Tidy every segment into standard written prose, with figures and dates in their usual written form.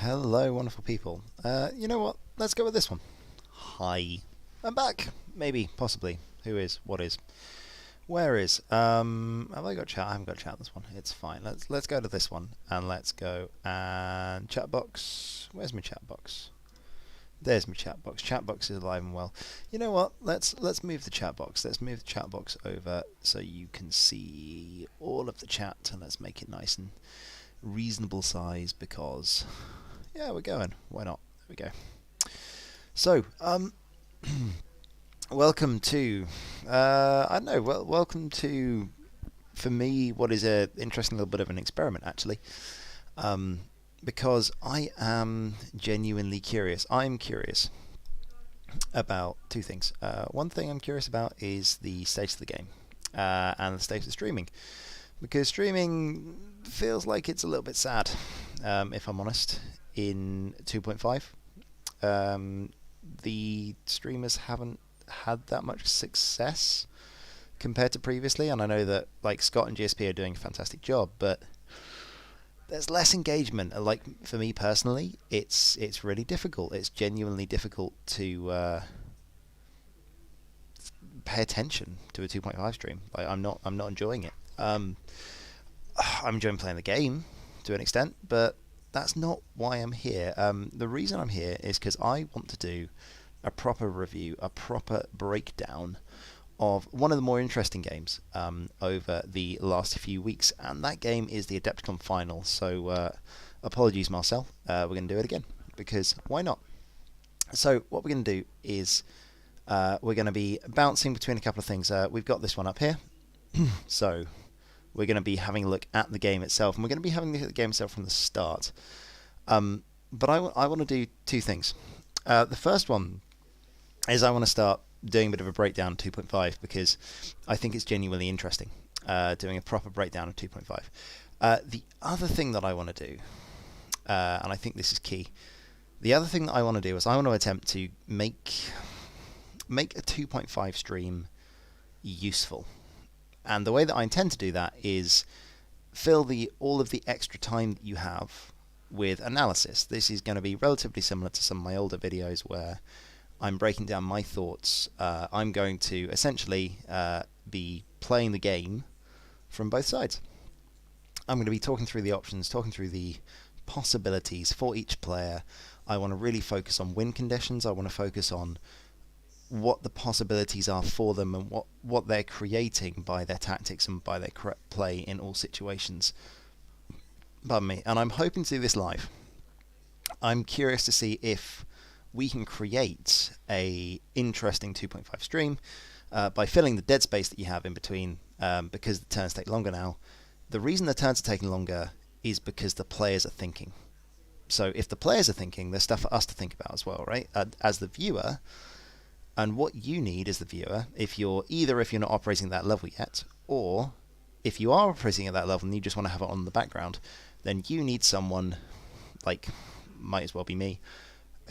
Hello, wonderful people. You know what? Let's go with this one. Hi. I'm back. Maybe, possibly. Who is? What is? Where is? Have I got chat? I haven't got chat this one. It's fine. Let's go to this one and let's go and chat box. Where's my chat box? There's my chat box. Chat box is alive and well. You know what? Let's move the chat box. Let's move the chat box over so you can see all of the chat, and let's make it nice and reasonable size because yeah, we're going. Why not? There we go. So, welcome to I don't know. Well, welcome to for me what is a interesting little bit of an experiment actually. Because I am genuinely curious. I'm curious about two things. One thing I'm curious about is the state of the game and the state of streaming, because streaming feels like it's a little bit sad, if I'm honest. In 2.5, the streamers haven't had that much success compared to previously, and I know that like Scott and GSP are doing a fantastic job, but there's less engagement. Like for me personally, it's really difficult. It's genuinely difficult to pay attention to a 2.5 stream. Like I'm not enjoying it. I'm enjoying playing the game to an extent, but that's not why I'm here. The reason I'm here is because I want to do a proper review, a proper breakdown of one of the more interesting games over the last few weeks, and that game is the Adepticon final. So apologies, Marcel. We're going to do it again because why not? So what we're going to do is we're going to be bouncing between a couple of things. We've got this one up here. So we're going to be having a look at the game itself, and we're going to be having a look at the game itself from the start. But I want to do two things. The first one is I want to start doing a bit of a breakdown of 2.5 because I think it's genuinely interesting, doing a proper breakdown of 2.5. The other thing that I want to do, and I think this is key, the other thing that I want to do is I want to attempt to make a 2.5 stream useful. And the way that I intend to do that is fill all of the extra time that you have with analysis. This is going to be relatively similar to some of my older videos where I'm breaking down my thoughts. I'm going to essentially be playing the game from both sides. I'm going to be talking through the options, talking through the possibilities for each player. I want to really focus on win conditions. I want to focus on what the possibilities are for them and what they're creating by their tactics and by their correct play in all situations. Pardon me. And I'm hoping to do this live. I'm curious to see if we can create a interesting 2.5 stream by filling the dead space that you have in between, because the turns take longer now. The reason the turns are taking longer is because the players are thinking. So if the players are thinking, there's stuff for us to think about as well, right? As the viewer. And what you need as the viewer, if you're not operating at that level yet, or if you are operating at that level and you just want to have it on the background, then you need someone, like, might as well be me,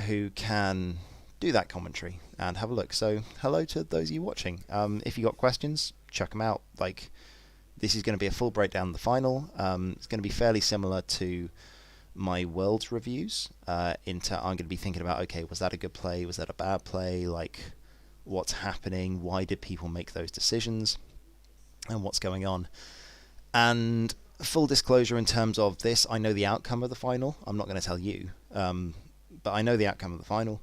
who can do that commentary and have a look. So hello to those of you watching. If you got questions, chuck them out. Like, this is going to be a full breakdown of the final. It's going to be fairly similar to my Worlds reviews. I'm going to be thinking about, okay, was that a good play? Was that a bad play? Like, what's happening? Why did people make those decisions? And what's going on? And full disclosure in terms of this, I know the outcome of the final. I'm not going to tell you, but I know the outcome of the final.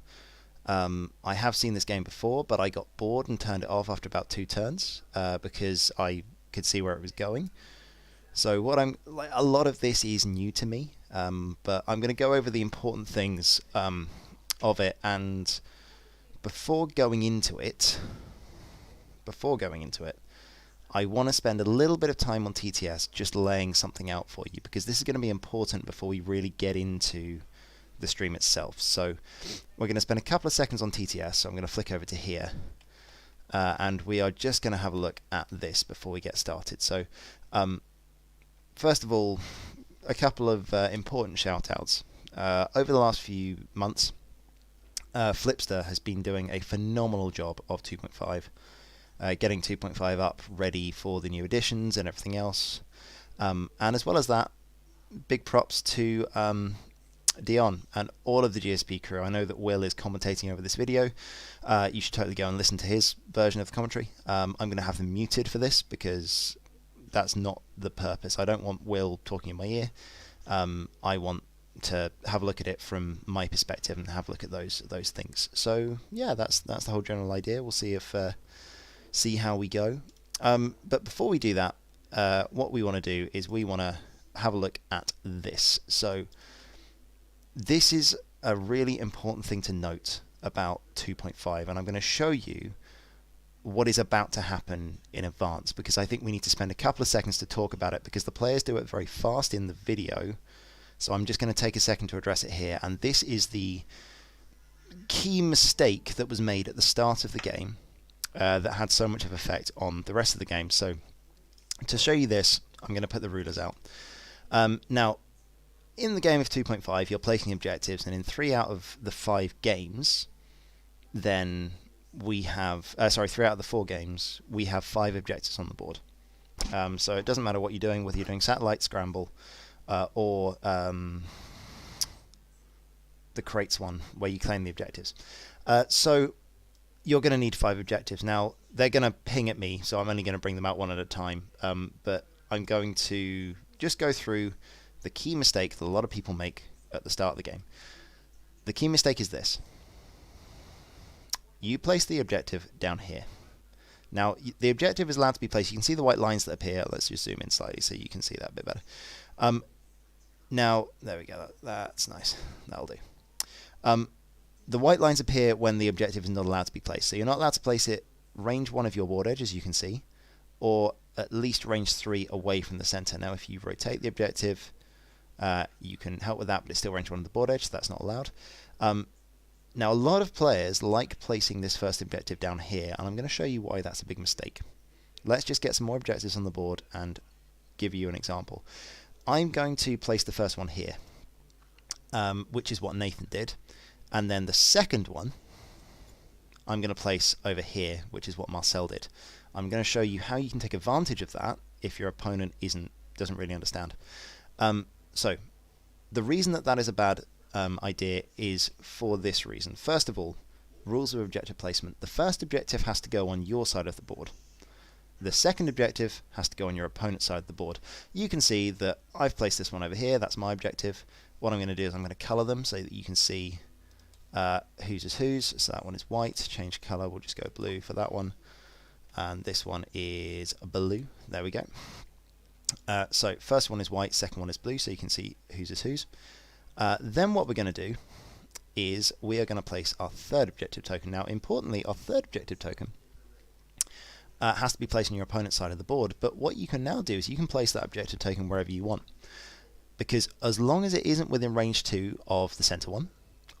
I have seen this game before, but I got bored and turned it off after about 2 turns because I could see where it was going. So a lot of this is new to me, but I'm going to go over the important things of it. And before going into it, I want to spend a little bit of time on TTS just laying something out for you, because this is going to be important before we really get into the stream itself. So we're going to spend a couple of seconds on TTS. So I'm going to flick over to here, and we are just going to have a look at this before we get started. So first of all, a couple of important shout-outs. Over the last few months, Flipster has been doing a phenomenal job of 2.5, getting 2.5 up, ready for the new editions and everything else. And as well as that, big props to Dion, and all of the GSP crew. I know that Will is commentating over this video. You should totally go and listen to his version of the commentary. I'm going to have them muted for this because that's not the purpose. I don't want Will talking in my ear. I want to have a look at it from my perspective and have a look at those things. So yeah, that's the whole general idea. We'll see how we go. But before we do that, what we want to do is we want to have a look at this. So this is a really important thing to note about 2.5, and I'm going to show you what is about to happen in advance, because I think we need to spend a couple of seconds to talk about it, because the players do it very fast in the video. So I'm just going to take a second to address it here, and this is the key mistake that was made at the start of the game that had so much of effect on the rest of the game. So to show you this, I'm going to put the rulers out. Now, in the game of 2.5, you're placing objectives, and in 3 out of the 5 games, then we have 3 out of the 4 games, we have 5 objectives on the board. So it doesn't matter what you're doing, whether you're doing satellite scramble or the crates one where you claim the objectives. So you're going to need 5 objectives. Now, they're going to ping at me, so I'm only going to bring them out one at a time. But I'm going to just go through the key mistake that a lot of people make at the start of the game. The key mistake is this. You place the objective down here. Now, the objective is allowed to be placed. You can see the white lines that appear. Let's just zoom in slightly so you can see that a bit better. Now, there we go. That's nice. That'll do. The white lines appear when the objective is not allowed to be placed. So you're not allowed to place it range 1 of your board edge, as you can see, or at least range 3 away from the center. Now, if you rotate the objective, you can help with that, but it's still range 1 of the board edge, so that's not allowed. Now, a lot of players like placing this first objective down here, and I'm going to show you why that's a big mistake. Let's just get some more objectives on the board and give you an example. I'm going to place the first one here, which is what Nathan did. And then the second one, I'm going to place over here, which is what Marcel did. I'm going to show you how you can take advantage of that if your opponent doesn't really understand. So the reason that is a bad idea is for this reason. First of all, rules of objective placement. The first objective has to go on your side of the board. The second objective has to go on your opponent's side of the board. You can see that I've placed this one over here. That's my objective. What I'm going to do is I'm going to color them so that you can see whose is whose. So that one is white. Change color. We'll just go blue for that one. And this one is blue. There we go. So first one is white, second one is blue, so you can see whose is whose. Then what we're going to do is we are going to place our third objective token. Now, importantly, our third objective token has to be placed on your opponent's side of the board, but what you can now do is you can place that objective token wherever you want, because as long as it isn't within range 2 of the center one,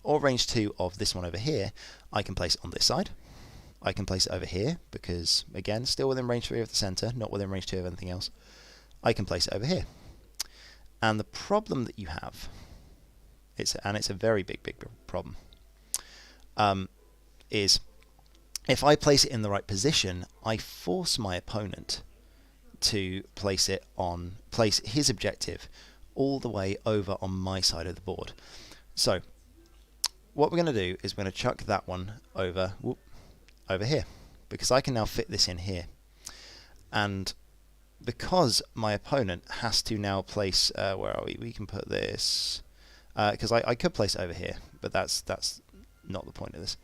or range 2 of this one over here, I can place it on this side. I can place it over here, because, again, still within range 3 of the center, not within range 2 of anything else. I can place it over here. And the problem that you have, it's a very big problem, is if I place it in the right position, I force my opponent to place his objective all the way over on my side of the board. So what we're going to do is we're going to chuck that one over here, because I can now fit this in here. And because my opponent has to now place, where are we? We can put this, because I could place it over here, but that's not the point of this.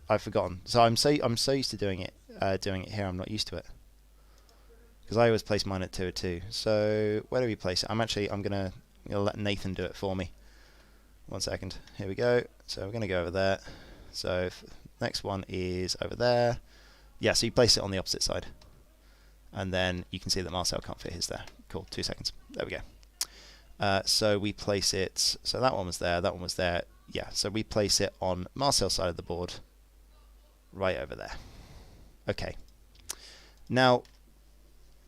I've forgotten. So I'm so used to doing it here. I'm not used to it, because I always place mine at 2 or 2. So where do we place it? I'm gonna let Nathan do it for me. 1 second. Here we go. So we're gonna go over there. So next one is over there. Yeah, so you place it on the opposite side. And then you can see that Marcel can't fit his there. Cool, 2 seconds. There we go. So we place it, so that one was there, that one was there. Yeah, so we place it on Marcel's side of the board, right over there. Okay. Now,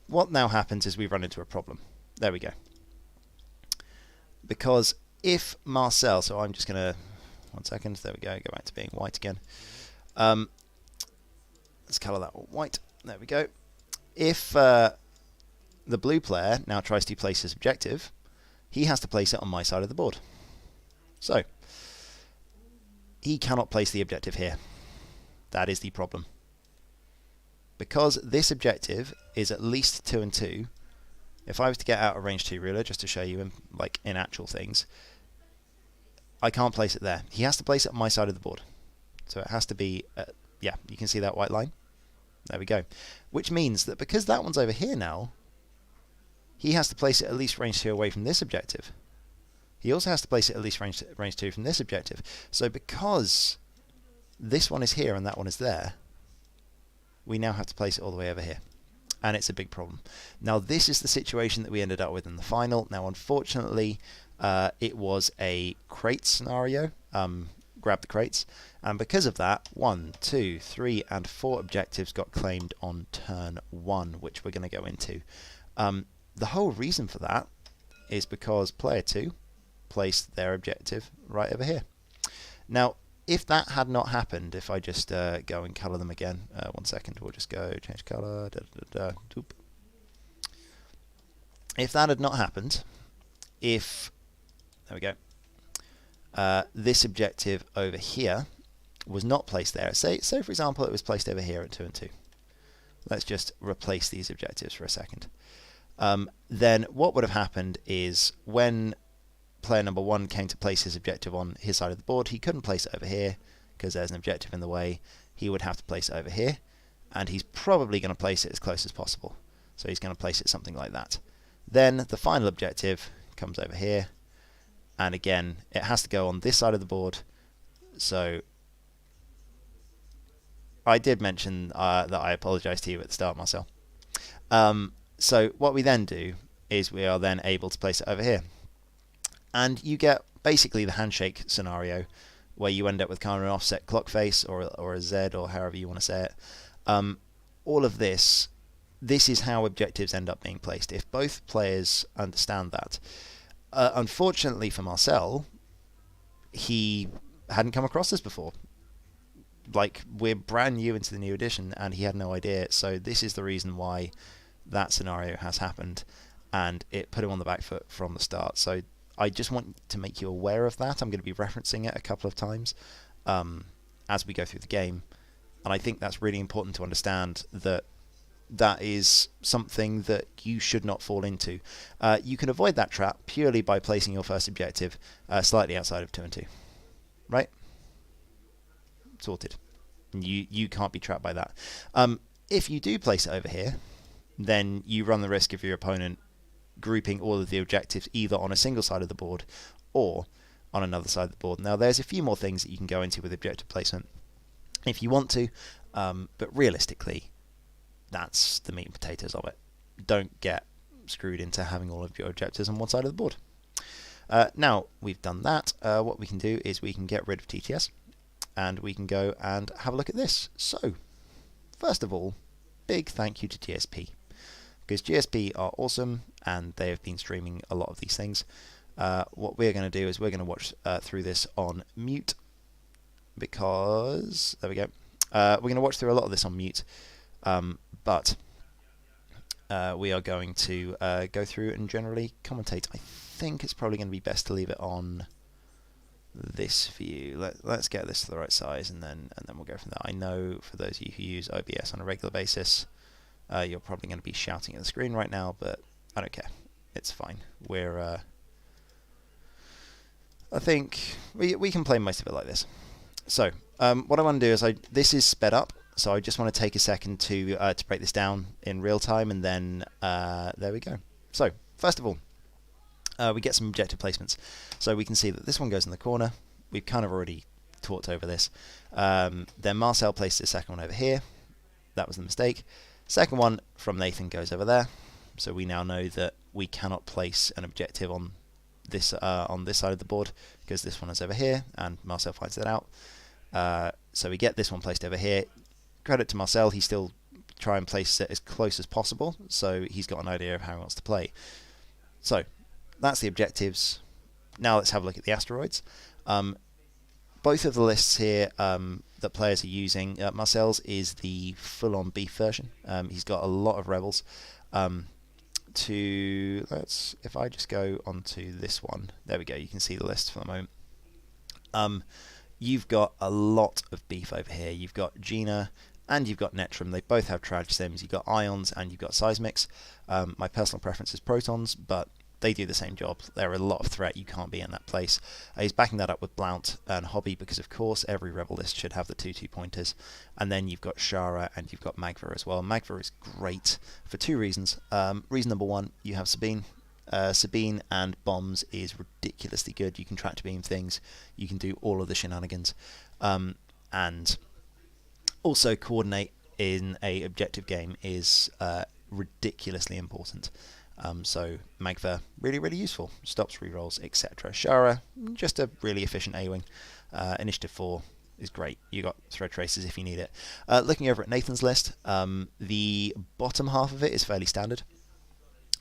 what now happens is we run into a problem. There we go. Because if Marcel, so I'm just going to, 1 second, there we go back to being white again. Let's colour that one white. There we go. If the blue player now tries to place his objective he has to place it on my side of the board. So, he cannot place the objective here. That is the problem. Because this objective is at least 2 and 2, if I was to get out a range 2 ruler, just to show you in actual things, I can't place it there. He has to place it on my side of the board. So it has to be, yeah, you can see that white line. There we go. Which means that because that one's over here now, he has to place it at least range 2 away from this objective. He also has to place it at least range 2 from this objective. So because this one is here and that one is there, we now have to place it all the way over here. And it's a big problem. Now this is the situation that we ended up with in the final. Now unfortunately, it was a crate scenario. Grab the crates. And because of that, 1, 2, 3, and 4 objectives got claimed on turn 1, which we're going to go into. The whole reason for that is because player 2 placed their objective right over here. Now, if that had not happened, if I just go and colour them again, 1 second, we'll just go change colour. If that had not happened, there we go, this objective over here was not placed there. Say for example, it was placed over here at 2 and 2. Let's just replace these objectives for a second. Then what would have happened is when player number 1 came to place his objective on his side of the board, he couldn't place it over here because there's an objective in the way. He would have to place it over here, and he's probably going to place it as close as possible. So he's going to place it something like that. Then the final objective comes over here, and again it has to go on this side of the board. So I did mention that I apologise to you at the start, Marcel. So what we then do is we are then able to place it over here. And you get basically the handshake scenario where you end up with kind of an offset clock face or a Z or however you want to say it. All of this is how objectives end up being placed if both players understand that. Unfortunately for Marcel, he hadn't come across this before. Like, we're brand new into the new edition and he had no idea. So this is the reason why that scenario has happened, and it put him on the back foot from the start. So I just want to make you aware of that. I'm going to be referencing it a couple of times as we go through the game, and I think that's really important to understand that that is something that you should not fall into. You can avoid that trap purely by placing your first objective slightly outside of 2 and 2. Right? Sorted. You can't be trapped by that. If you do place it over here, then you run the risk of your opponent grouping all of the objectives either on a single side of the board or on another side of the board. Now there's a few more things that you can go into with objective placement if you want to, but realistically that's the meat and potatoes of it. Don't get screwed into having all of your objectives on one side of the board. Now we've done that, what we can do is we can get rid of TTS and we can go and have a look at this. So first of all, big thank you to GSP, because GSP are awesome and they have been streaming a lot of these things. What we're going to do is we're going to watch through this on mute, because there we go. We're going to watch through a lot of this on mute, but we are going to go through and generally commentate. I think it's probably going to be best to leave it on this view. Let's get this to the right size, and then we'll go from there. I know for those of you who use OBS on a regular basis, you're probably going to be shouting at the screen right now, but I don't care. It's fine. We're I think we can play most of it like this. So what I want to do is this is sped up, so I just want to take a second to break this down in real time, and then there we go. So first of all, we get some objective placements. So we can see that this one goes in the corner. We've kind of already talked over this. Then Marcel placed the second one over here. That was the mistake. Second one from Nathan goes over there. So we now know that we cannot place an objective on this side of the board because this one is over here, and Marcel finds that out. So we get this one placed over here. Credit to Marcel, he still try and place it as close as possible, so he's got an idea of how he wants to play. So that's the objectives. Now let's have a look at the asteroids. Both of the lists here that players are using, Marcel's is the full-on beef version. He's got a lot of rebels. to if I just go onto this one, there we go. You can see the list for the moment. You've got a lot of beef over here. You've got Gina and you've got Netrum. They both have Trage Sims. You've got Ions and you've got Seismics. My personal preference is Protons, but they do the same job. They're a lot of threat. You can't be in that place. He's backing that up with Blount and Hobby because, of course, every Rebel list should have the 2/2 pointers. And then you've got Shara and you've got Magva as well. Magva is great for two reasons. Reason number one, you have Sabine. Sabine and bombs is ridiculously good. You can tractor beam things. You can do all of the shenanigans. And also coordinate in a objective game is ridiculously important. So Magva, really, really useful. Stops rerolls, etc. Shara, just a really efficient A-wing. Initiative 4 is great. You got thread tracers if you need it. Looking over at Nathan's list, the bottom half of it is fairly standard.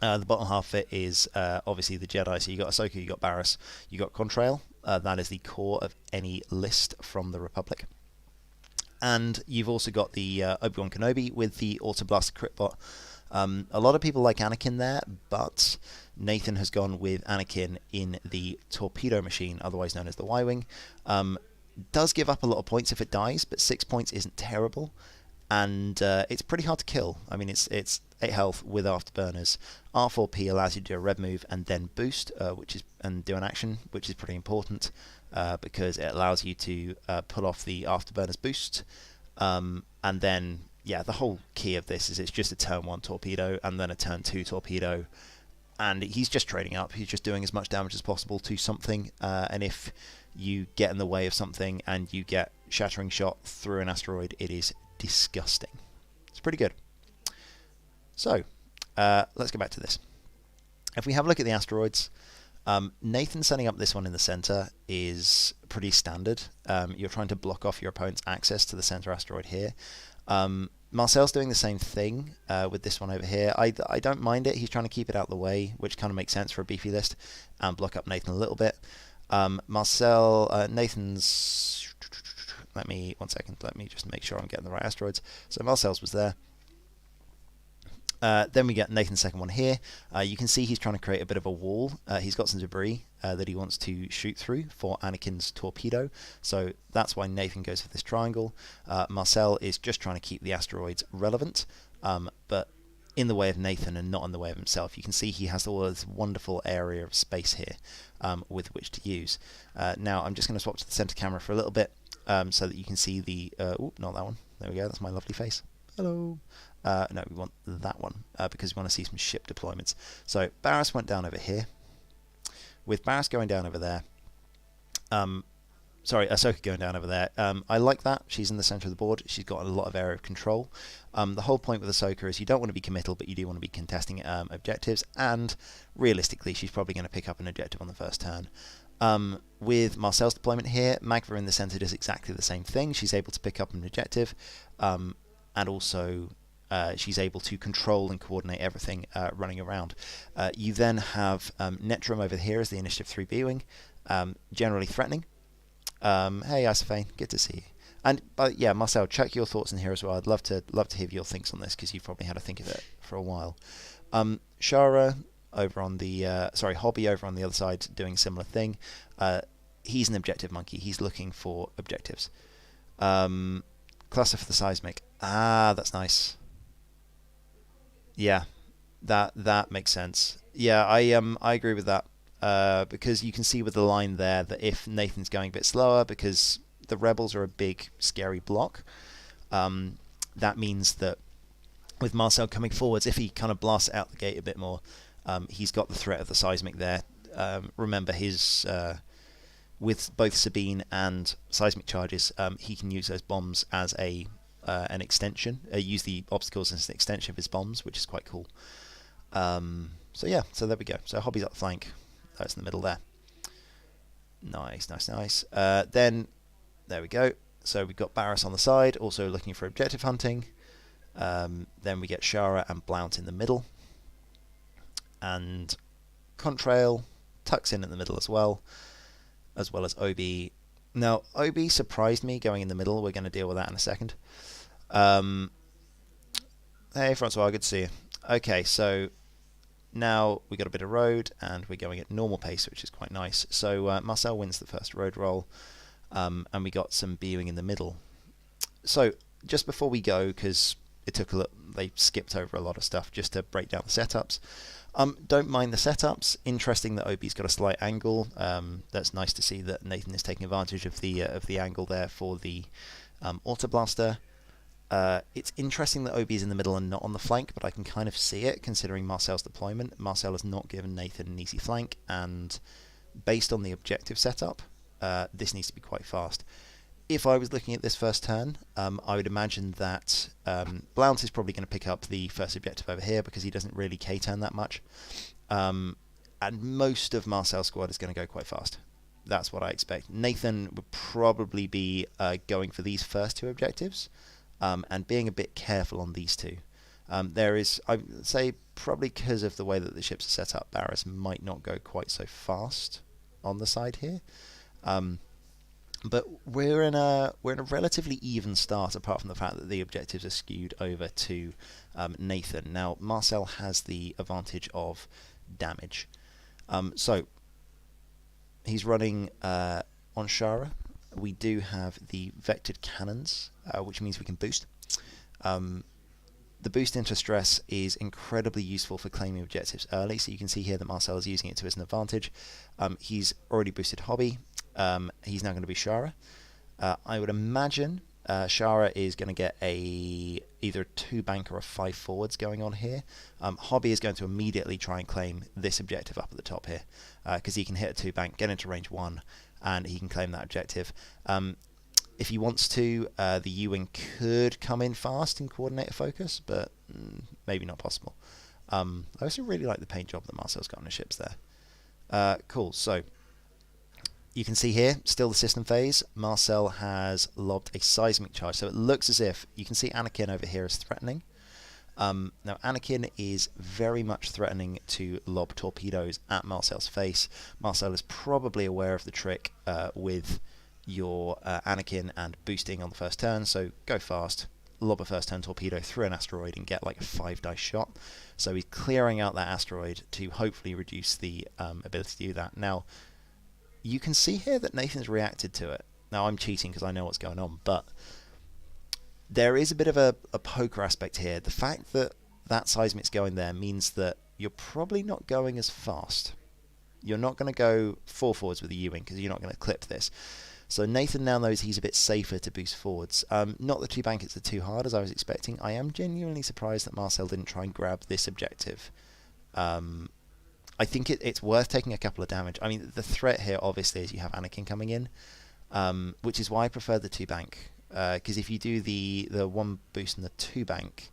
The bottom half of it is obviously the Jedi. So you got Ahsoka, you got Barriss, you got Contrail. That is the core of any list from the Republic. And you've also got the Obi-Wan Kenobi with the Auto Blaster Crit Bot. A lot of people like Anakin there, but Nathan has gone with Anakin in the Torpedo Machine, otherwise known as the Y-Wing. Does give up a lot of points if it dies, but 6 points isn't terrible. And it's pretty hard to kill. I mean, it's 8 health with afterburners. R4P allows you to do a red move and then boost, and do an action, which is pretty important because it allows you to pull off the afterburners boost. And then, yeah, the whole key of this is it's just a turn 1 torpedo and then a turn 2 torpedo. And he's just trading up. He's just doing as much damage as possible to something. And if you get in the way of something and you get shattering shot through an asteroid, it is disgusting. It's pretty good. So, let's go back to this. If we have a look at the asteroids, Nathan setting up this one in the center is pretty standard. You're trying to block off your opponent's access to the center asteroid here. Marcel's doing the same thing with this one over here. I don't mind it. He's trying to keep it out of the way, which kind of makes sense for a beefy list, and block up Nathan a little bit. Nathan's... one second. Let me just make sure I'm getting the right asteroids. So Marcel's was there. Then we get Nathan's second one here. You can see he's trying to create a bit of a wall. He's got some debris that he wants to shoot through for Anakin's torpedo. So that's why Nathan goes for this triangle. Marcel is just trying to keep the asteroids relevant, but in the way of Nathan and not in the way of himself. You can see he has all this wonderful area of space here with which to use. Now I'm just going to swap to the center camera for a little bit so that you can see the... not that one. There we go. That's my lovely face. Hello. No, we want that one because we want to see some ship deployments. So Barriss went down over here. With Barriss going down over there, Ahsoka going down over there. I like that. She's in the center of the board. She's got a lot of area of control. The whole point with Ahsoka is you don't want to be committal, but you do want to be contesting objectives. And realistically, she's probably going to pick up an objective on the first turn. With Marcel's deployment here, Magva in the center does exactly the same thing. She's able to pick up an objective, and also she's able to control and coordinate everything running around. You then have Netrum over here as the Initiative 3 B-Wing, generally threatening. Hey, Isophane, good to see you. And yeah, Marcel, check your thoughts in here as well. I'd love to hear your thinks on this because you've probably had to think of it for a while. Shara over on the Hobby over on the other side doing a similar thing. He's an objective monkey. He's looking for objectives. Cluster for the seismic. Ah, that's nice. Yeah, that makes sense. Yeah, I agree with that. Because you can see with the line there that if Nathan's going a bit slower, because the rebels are a big, scary block, that means that with Marcel coming forwards, if he kind of blasts out the gate a bit more, he's got the threat of the seismic there. Remember, his with both Sabine and seismic charges, he can use those bombs as an extension, use the obstacles as an extension of his bombs, which is quite cool. So yeah, so there we go. So Hobby's up the flank. That's in the middle there. Nice. Then, there we go. So we've got Barriss on the side, also looking for objective hunting. Then we get Shara and Blount in the middle. And Contrail tucks in the middle as well as Obi. Now, Obi surprised me going in the middle. We're going to deal with that in a second. Hey, Francois, good to see you. Okay, so Now we got a bit of road, and we're going at normal pace, which is quite nice. So Marcel wins the first road roll, and we got some B-wing in the middle. So just before we go, because it took a look, they skipped over a lot of stuff just to break down the setups. Don't mind the setups. Interesting that Obi's got a slight angle. That's nice to see that Nathan is taking advantage of the angle there for the auto blaster. It's interesting that Obi is in the middle and not on the flank, but I can kind of see it considering Marcel's deployment. Marcel has not given Nathan an easy flank, and based on the objective setup, this needs to be quite fast. If I was looking at this first turn, I would imagine that Blount is probably going to pick up the first objective over here because he doesn't really K-turn that much. And most of Marcel's squad is going to go quite fast. That's what I expect. Nathan would probably be going for these first two objectives and being a bit careful on these two. There is, I would say, probably because of the way that the ships are set up, Barris might not go quite so fast on the side here. But we're in a relatively even start, apart from the fact that the objectives are skewed over to Nathan. Now Marcel has the advantage of damage, so he's running on Shara. We do have the vectored cannons, which means we can boost. The boost into stress is incredibly useful for claiming objectives early. So you can see here that Marcel is using it to his advantage. He's already boosted Hobby. He's now going to be Shara. I would imagine Shara is going to get either a 2-bank or a 5 forwards going on here. Hobby is going to immediately try and claim this objective up at the top here because he can hit a 2-bank, get into range 1, and he can claim that objective. If he wants to, the U-wing could come in fast and coordinate a focus, but maybe not possible. I also really like the paint job that Marcel's got on his ships there. Cool, so you can see here, still the system phase, Marcel has lobbed a seismic charge. So it looks as if, you can see Anakin over here is threatening. Now Anakin is very much threatening to lob torpedoes at Marcel's face. Marcel is probably aware of the trick with your Anakin and boosting on the first turn, so go fast, lob a first turn torpedo through an asteroid and get like a 5-dice shot. So he's clearing out that asteroid to hopefully reduce the ability to do that. Now, you can see here that Nathan's reacted to it. Now, I'm cheating because I know what's going on, but there is a bit of a poker aspect here. The fact that that seismic's going there means that you're probably not going as fast. You're not going to go 4 forwards with the U-wing because you're not going to clip this. So Nathan now knows he's a bit safer to boost forwards. Not the 2-bankets are too hard as I was expecting. I am genuinely surprised that Marcel didn't try and grab this objective. I think it's worth taking a couple of damage. I mean, the threat here obviously is you have Anakin coming in, which is why I prefer the 2-bank. Because if you do the 1 boost and the 2-bank,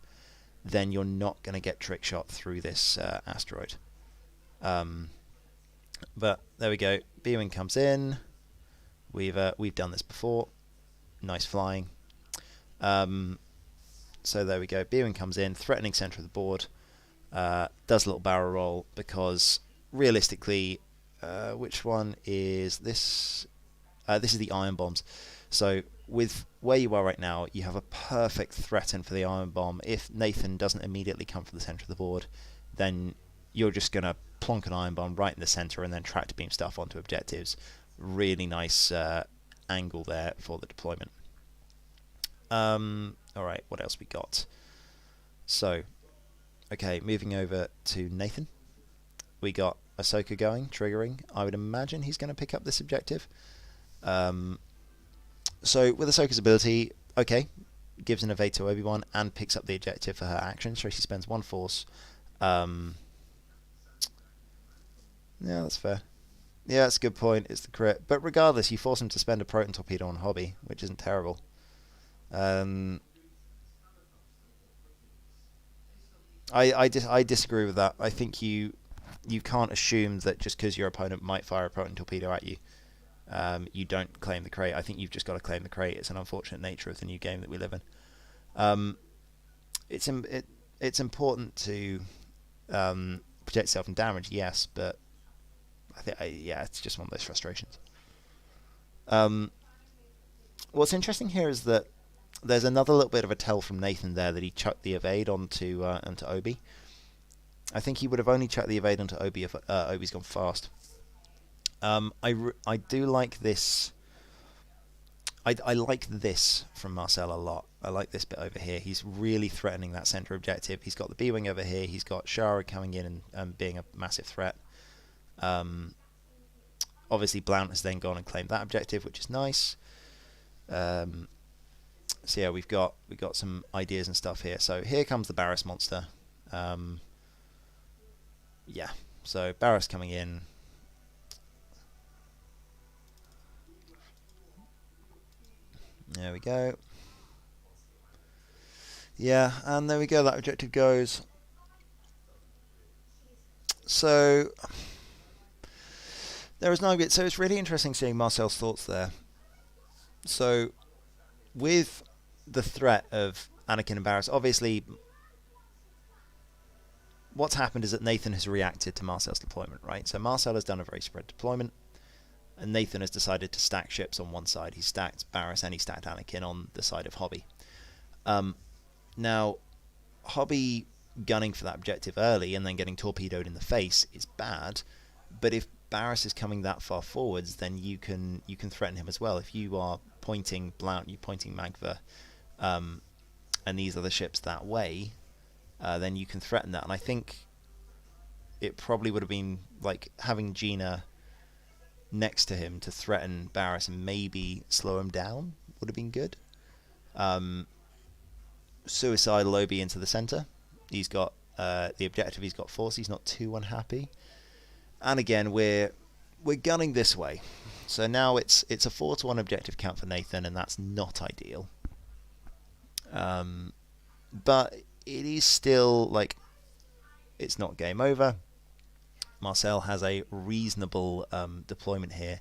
then you're not going to get trick shot through this asteroid. But there we go. B-wing comes in. We've done this before. Nice flying. So there we go. B-wing comes in, threatening center of the board. Does a little barrel roll because realistically, which one is this? This is the iron bombs. So with where you are right now, you have a perfect threaten for the iron bomb. If Nathan doesn't immediately come from the center of the board, then you're just going to plonk an iron bomb right in the center and then tractor beam stuff onto objectives. Really nice angle there for the deployment. Alright, what else we got? So, okay, moving over to Nathan. We got Ahsoka going, triggering. I would imagine he's going to pick up this objective. So, with Ahsoka's ability, okay, gives an evade to Obi-Wan and picks up the objective for her action. So she spends 1 force. Yeah, that's fair. Yeah, that's a good point. It's the crit. But regardless, you force him to spend a proton torpedo on Hobby, which isn't terrible. I disagree with that. I think you can't assume that just because your opponent might fire a proton torpedo at you, you don't claim the crate. I think you've just got to claim the crate. It's an unfortunate nature of the new game that we live in. It's important to protect yourself from damage, yes, but I think it's just one of those frustrations. What's interesting here is that there's another little bit of a tell from Nathan there that he chucked the evade onto Obi. I think he would have only checked the evade onto Obi if Obi's gone fast. I do like this. I like this from Marcel a lot. I like this bit over here. He's really threatening that center objective. He's got the B-Wing over here. He's got Shara coming in and being a massive threat. Obviously, Blount has then gone and claimed that objective, which is nice. So yeah, we've got some ideas and stuff here. So here comes the Barriss monster. Yeah, so Barriss coming in. There we go. Yeah, and there we go. That objective goes. So there is no bit. So it's really interesting seeing Marcel's thoughts there. So with the threat of Anakin and Barriss, obviously what's happened is that Nathan has reacted to Marcel's deployment, right? So Marcel has done a very spread deployment, and Nathan has decided to stack ships on one side. He stacked Barriss and he stacked Anakin on the side of Hobby. Now, Hobby gunning for that objective early and then getting torpedoed in the face is bad, but if Barriss is coming that far forwards, then you can threaten him as well. If you are pointing Blount, you're pointing Magva, and these other ships that way, then you can threaten that. And I think it probably would have been like having Gina next to him to threaten Barriss and maybe slow him down would have been good. Suicidal Obi into the center. He's got the objective. He's got force. He's not too unhappy. And again, we're gunning this way. So now it's a 4-to-1 objective count for Nathan, and that's not ideal. But it is still like it's not game over. Marcel has a reasonable deployment here.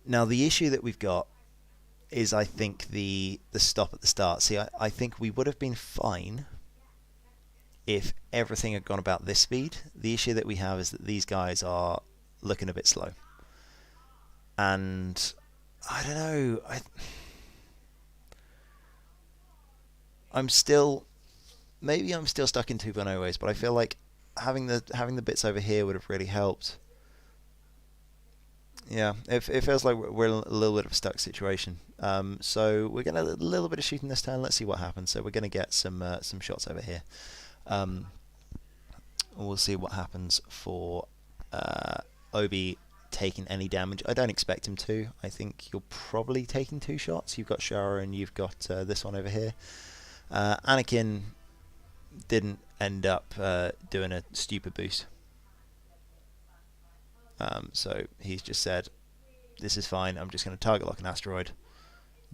Now the issue that we've got is, I think, the stop at the start. See, I think we would have been fine if everything had gone about this speed. The issue that we have is that these guys are looking a bit slow. And I don't know, I'm still stuck in 2.0 ways, but I feel like having the bits over here would have really helped. Yeah, it feels like we're in a little bit of a stuck situation. So we're going to a little bit of shooting this turn. Let's see what happens. So we're going to get some shots over here. We'll see what happens for Obi taking any damage. I don't expect him to. I think you're probably taking 2 shots. You've got Shara and you've got this one over here. Anakin didn't end up doing a stupid boost. So he's just said, this is fine, I'm just going to target lock an asteroid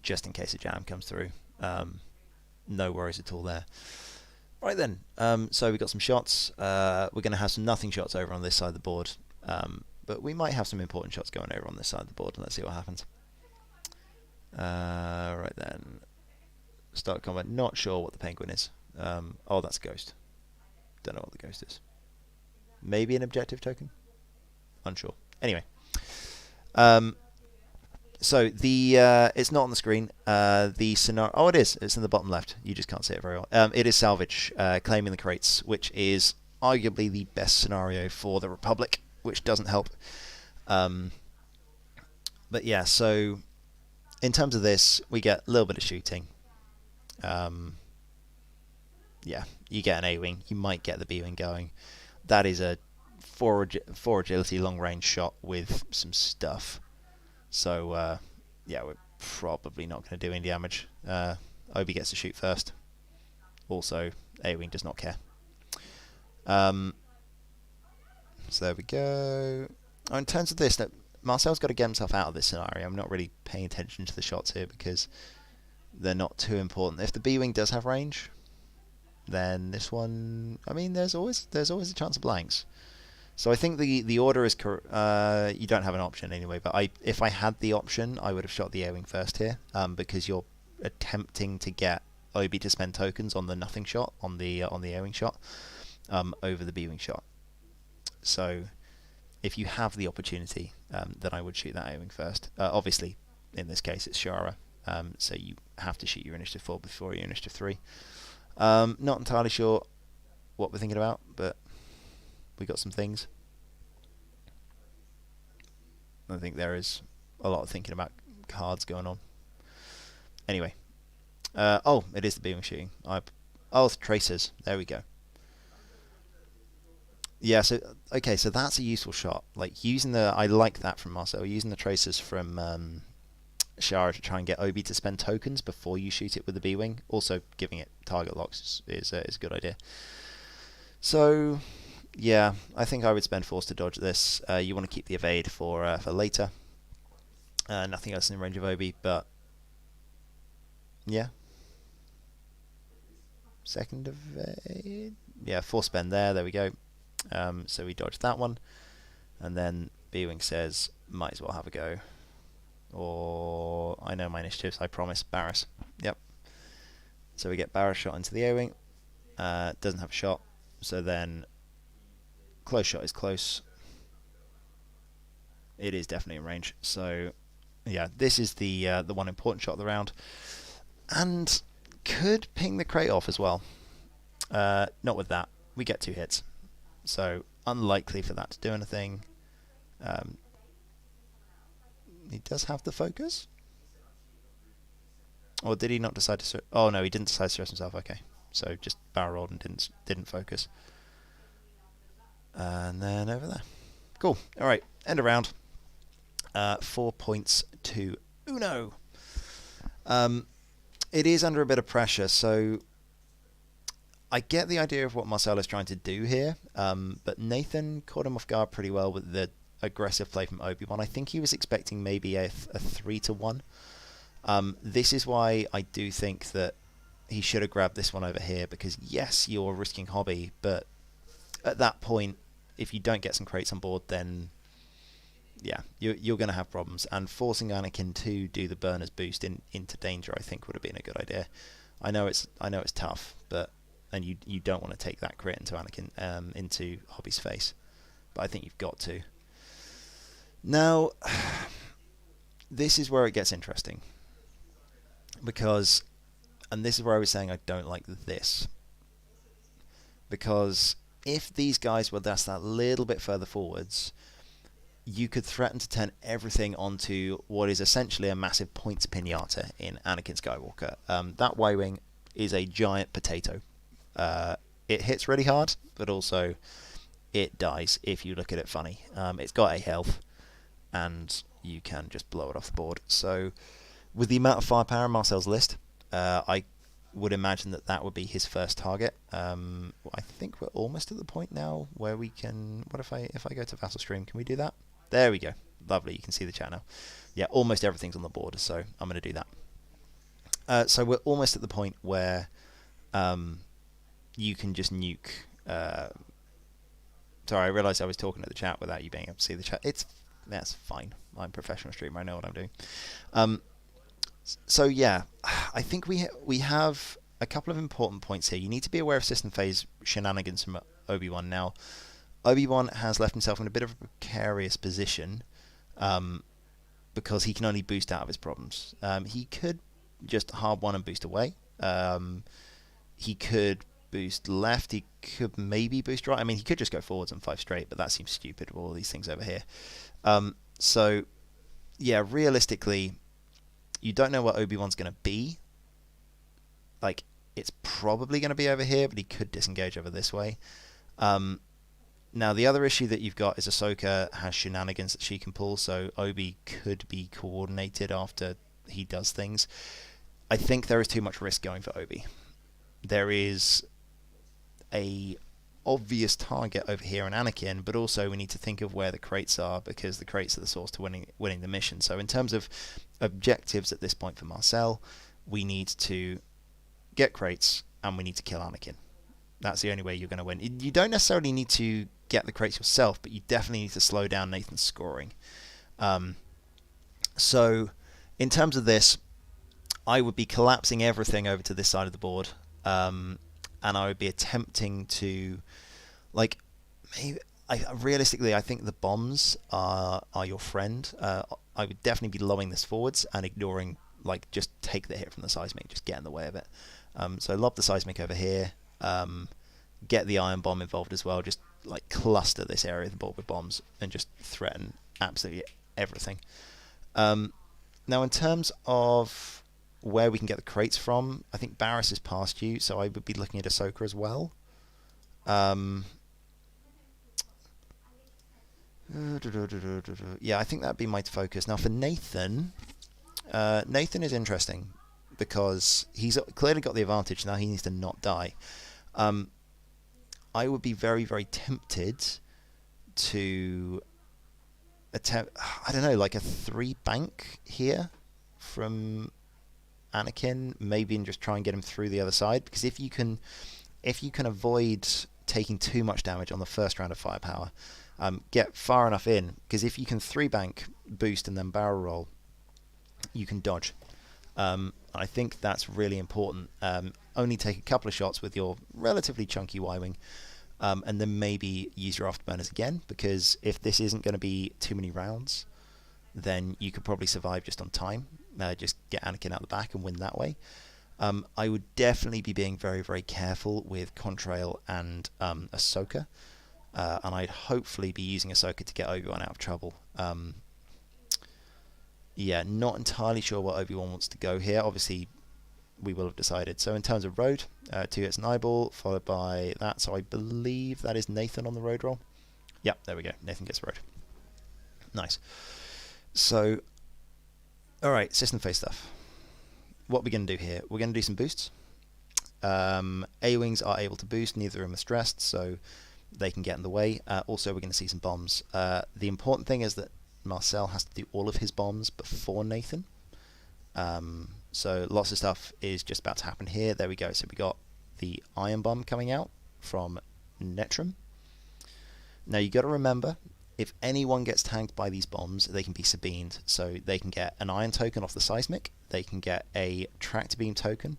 just in case a jam comes through. No worries at all there. Right then, so we've got some shots. We're going to have some nothing shots over on this side of the board, but we might have some important shots going over on this side of the board. Let's see what happens. Right then, start combat. Not sure what the penguin is. Oh, that's a ghost. Don't know what the ghost is. Maybe an objective token? Unsure. Anyway, so the it's not on the screen. The scenario. Oh, it is. It's in the bottom left. You just can't see it very well. It is salvage, claiming the crates, which is arguably the best scenario for the Republic, which doesn't help. But yeah, so in terms of this, we get a little bit of shooting. Yeah, you get an A-wing. You might get the B-wing going. That is a 4 agility long range shot with some stuff. So yeah, we're probably not going to do any damage. Obi gets to shoot first. Also, A-wing does not care. So there we go. Oh, in terms of this, Marcel's got to get himself out of this scenario. I'm not really paying attention to the shots here because they're not too important. If the B-wing does have range, then this one, I mean, there's always a chance of blanks. So I think the order is you don't have an option anyway. But if I had the option, I would have shot the A-wing first here, because you're attempting to get Obi to spend tokens on the nothing shot, on the A-wing shot, over the B-wing shot. So if you have the opportunity, then I would shoot that A-wing first. Obviously, in this case, it's Shara, so you have to shoot your initiative 4 before your initiative 3. Not entirely sure what we're thinking about, but we got some things. I think there is a lot of thinking about cards going on. Anyway, oh, it is the beam shooting. Oh, it's tracers. There we go. Yeah, so okay, so that's a useful shot. Like using the, I like that from Marcel. Using the tracers from Shara to try and get Obi to spend tokens before you shoot it with the B-wing. Also, giving it target locks is a good idea. So, yeah, I think I would spend force to dodge this. You want to keep the evade for later. Nothing else in range of Obi, but yeah. Second evade. Yeah, force spend there. There we go. So we dodge that one, and then B-wing says, might as well have a go. Or I know my initiatives. I promise. Barris. Yep. So we get Barris shot into the A-wing. Doesn't have a shot. So then close shot is close. It is definitely in range. So yeah, this is the one important shot of the round, and could ping the crate off as well. Not with that. We get 2 hits, so unlikely for that to do anything. He does have the focus, or did he not decide to? Oh no, he didn't decide to stress himself. Okay, so just barrel rolled and didn't focus. And then over there. Cool. All right, end of round. 4 points to Uno. It is under a bit of pressure, so I get the idea of what Marcel is trying to do here, but Nathan caught him off guard pretty well with the aggressive play from Obi-Wan. I think he was expecting maybe a 3-1. This is why I do think that he should have grabbed this one over here, because yes, you're risking hobby, but at that point, if you don't get some crates on board, then yeah, you're going to have problems. And forcing Anakin to do the burner's boost into danger, I think, would have been a good idea. I know it's tough, but and you don't want to take that crit into Anakin into Hobby's face, but I think you've got to. Now, this is where it gets interesting, because, and this is where I was saying I don't like this, because if these guys were just that little bit further forwards, you could threaten to turn everything onto what is essentially a massive points pinata in Anakin Skywalker. That Y-Wing is a giant potato. It hits really hard, but also it dies if you look at it funny. It's got a health, and you can just blow it off the board. So with the amount of firepower in Marcel's list, I would imagine that would be his first target. I think we're almost at the point now where we can... What if I go to Vassal Stream? Can we do that? There we go. Lovely. You can see the chat now. Yeah, almost everything's on the board, so I'm going to do that. So we're almost at the point where you can just nuke... Sorry, I realised I was talking to the chat without you being able to see the chat. That's fine. I'm a professional streamer. I know what I'm doing. So yeah, I think we have a couple of important points here. You need to be aware of system phase shenanigans from Obi-Wan. Now, Obi-Wan has left himself in a bit of a precarious position because he can only boost out of his problems. He could just hard one and boost away. He could boost left. He could maybe boost right. I mean, he could just go forwards and 5 straight, but that seems stupid with all these things over here. So, yeah, realistically, you don't know what Obi-Wan's going to be. Like, it's probably going to be over here, but he could disengage over this way. Now, the other issue that you've got is Ahsoka has shenanigans that she can pull, so Obi could be coordinated after he does things. I think there is too much risk going for Obi. There is a obvious target over here in Anakin, but also we need to think of where the crates are, because the crates are the source to winning the mission. So in terms of objectives at this point for Marcel, we need to get crates and we need to kill Anakin. That's the only way you're going to win. You don't necessarily need to get the crates yourself, but you definitely need to slow down Nathan's scoring. So in terms of this, I would be collapsing everything over to this side of the board, and I would be attempting to, like, maybe realistically, I think the bombs are your friend. I would definitely be lowering this forwards and ignoring, like, just take the hit from the seismic, just get in the way of it. So lob the seismic over here. get the iron bomb involved as well. Just like cluster this area of the board with bombs and just threaten absolutely everything. Now, in terms of where we can get the crates from, I think Barris is past you, so I would be looking at Ahsoka as well. Yeah, I think that'd be my focus. Now, for Nathan, Nathan is interesting because he's clearly got the advantage. Now he needs to not die. I would be very, very tempted to attempt, I don't know, like a 3 bank here from Anakin, maybe, and just try and get him through the other side. Because if you can avoid taking too much damage on the first round of firepower, get far enough in. Because if you can 3 bank, boost, and then barrel roll, you can dodge. I think that's really important. Only take a couple of shots with your relatively chunky Y-wing, and then maybe use your afterburners again, because if this isn't going to be too many rounds, then you could probably survive just on time. Just get Anakin out the back and win that way. I would definitely be being very, very careful with Contrail and Ahsoka, and I'd hopefully be using Ahsoka to get Obi-Wan out of trouble. Yeah, not entirely sure what Obi-Wan wants to go here. Obviously, we will have decided. So in terms of road, 2 hits an eyeball, followed by that. So I believe that is Nathan on the road roll. Yep, there we go. Nathan gets the road. Nice. So, alright, system phase stuff. What are we going to do here? We're going to do some boosts. A-Wings are able to boost, neither of them are stressed, so they can get in the way. Also, we're going to see some bombs. The important thing is that Marcel has to do all of his bombs before Nathan. So lots of stuff is just about to happen here. There we go. So we got the iron bomb coming out from Netrum. Now you got to remember, if anyone gets tanked by these bombs, they can be sabined. So they can get an iron token off the seismic, they can get a tractor beam token,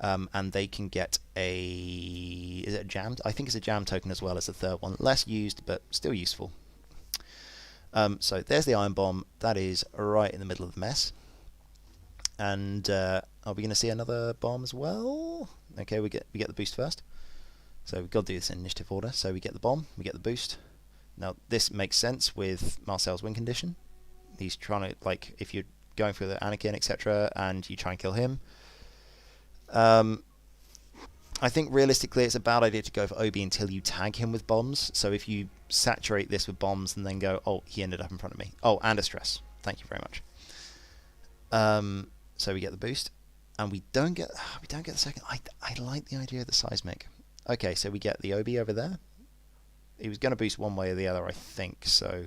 and they can get is it a jam? I think it's a jam token as well as the third one. Less used, but still useful. So there's the iron bomb. That is right in the middle of the mess. And are we going to see another bomb as well? Okay, we get the boost first. So we've got to do this in initiative order. So we get the bomb, we get the boost. Now this makes sense with Marcel's win condition. He's trying to, like, if you're going for the Anakin, etc., and you try and kill him. I think realistically it's a bad idea to go for Obi until you tag him with bombs. So if you saturate this with bombs and then go, oh, he ended up in front of me. Oh, and a stress. Thank you very much. So we get the boost, and we don't get the second. I like the idea of the seismic. Okay, so we get the Obi over there. He was going to boost one way or the other, I think. So